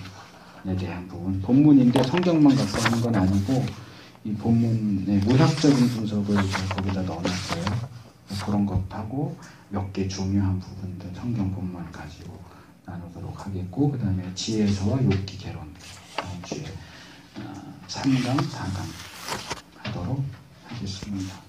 대한 부분, 본문인데 성경만 갖고 하는 건 아니고 이 본문의 문학적인 분석을 거기다 넣어놨어요. 그런 것하고 몇 개 중요한 부분들 성경 본문을 가지고 나누도록 하겠고, 그 다음에 지혜서와 욥기 개론 다음 주에 3강, 4강 하도록 하겠습니다.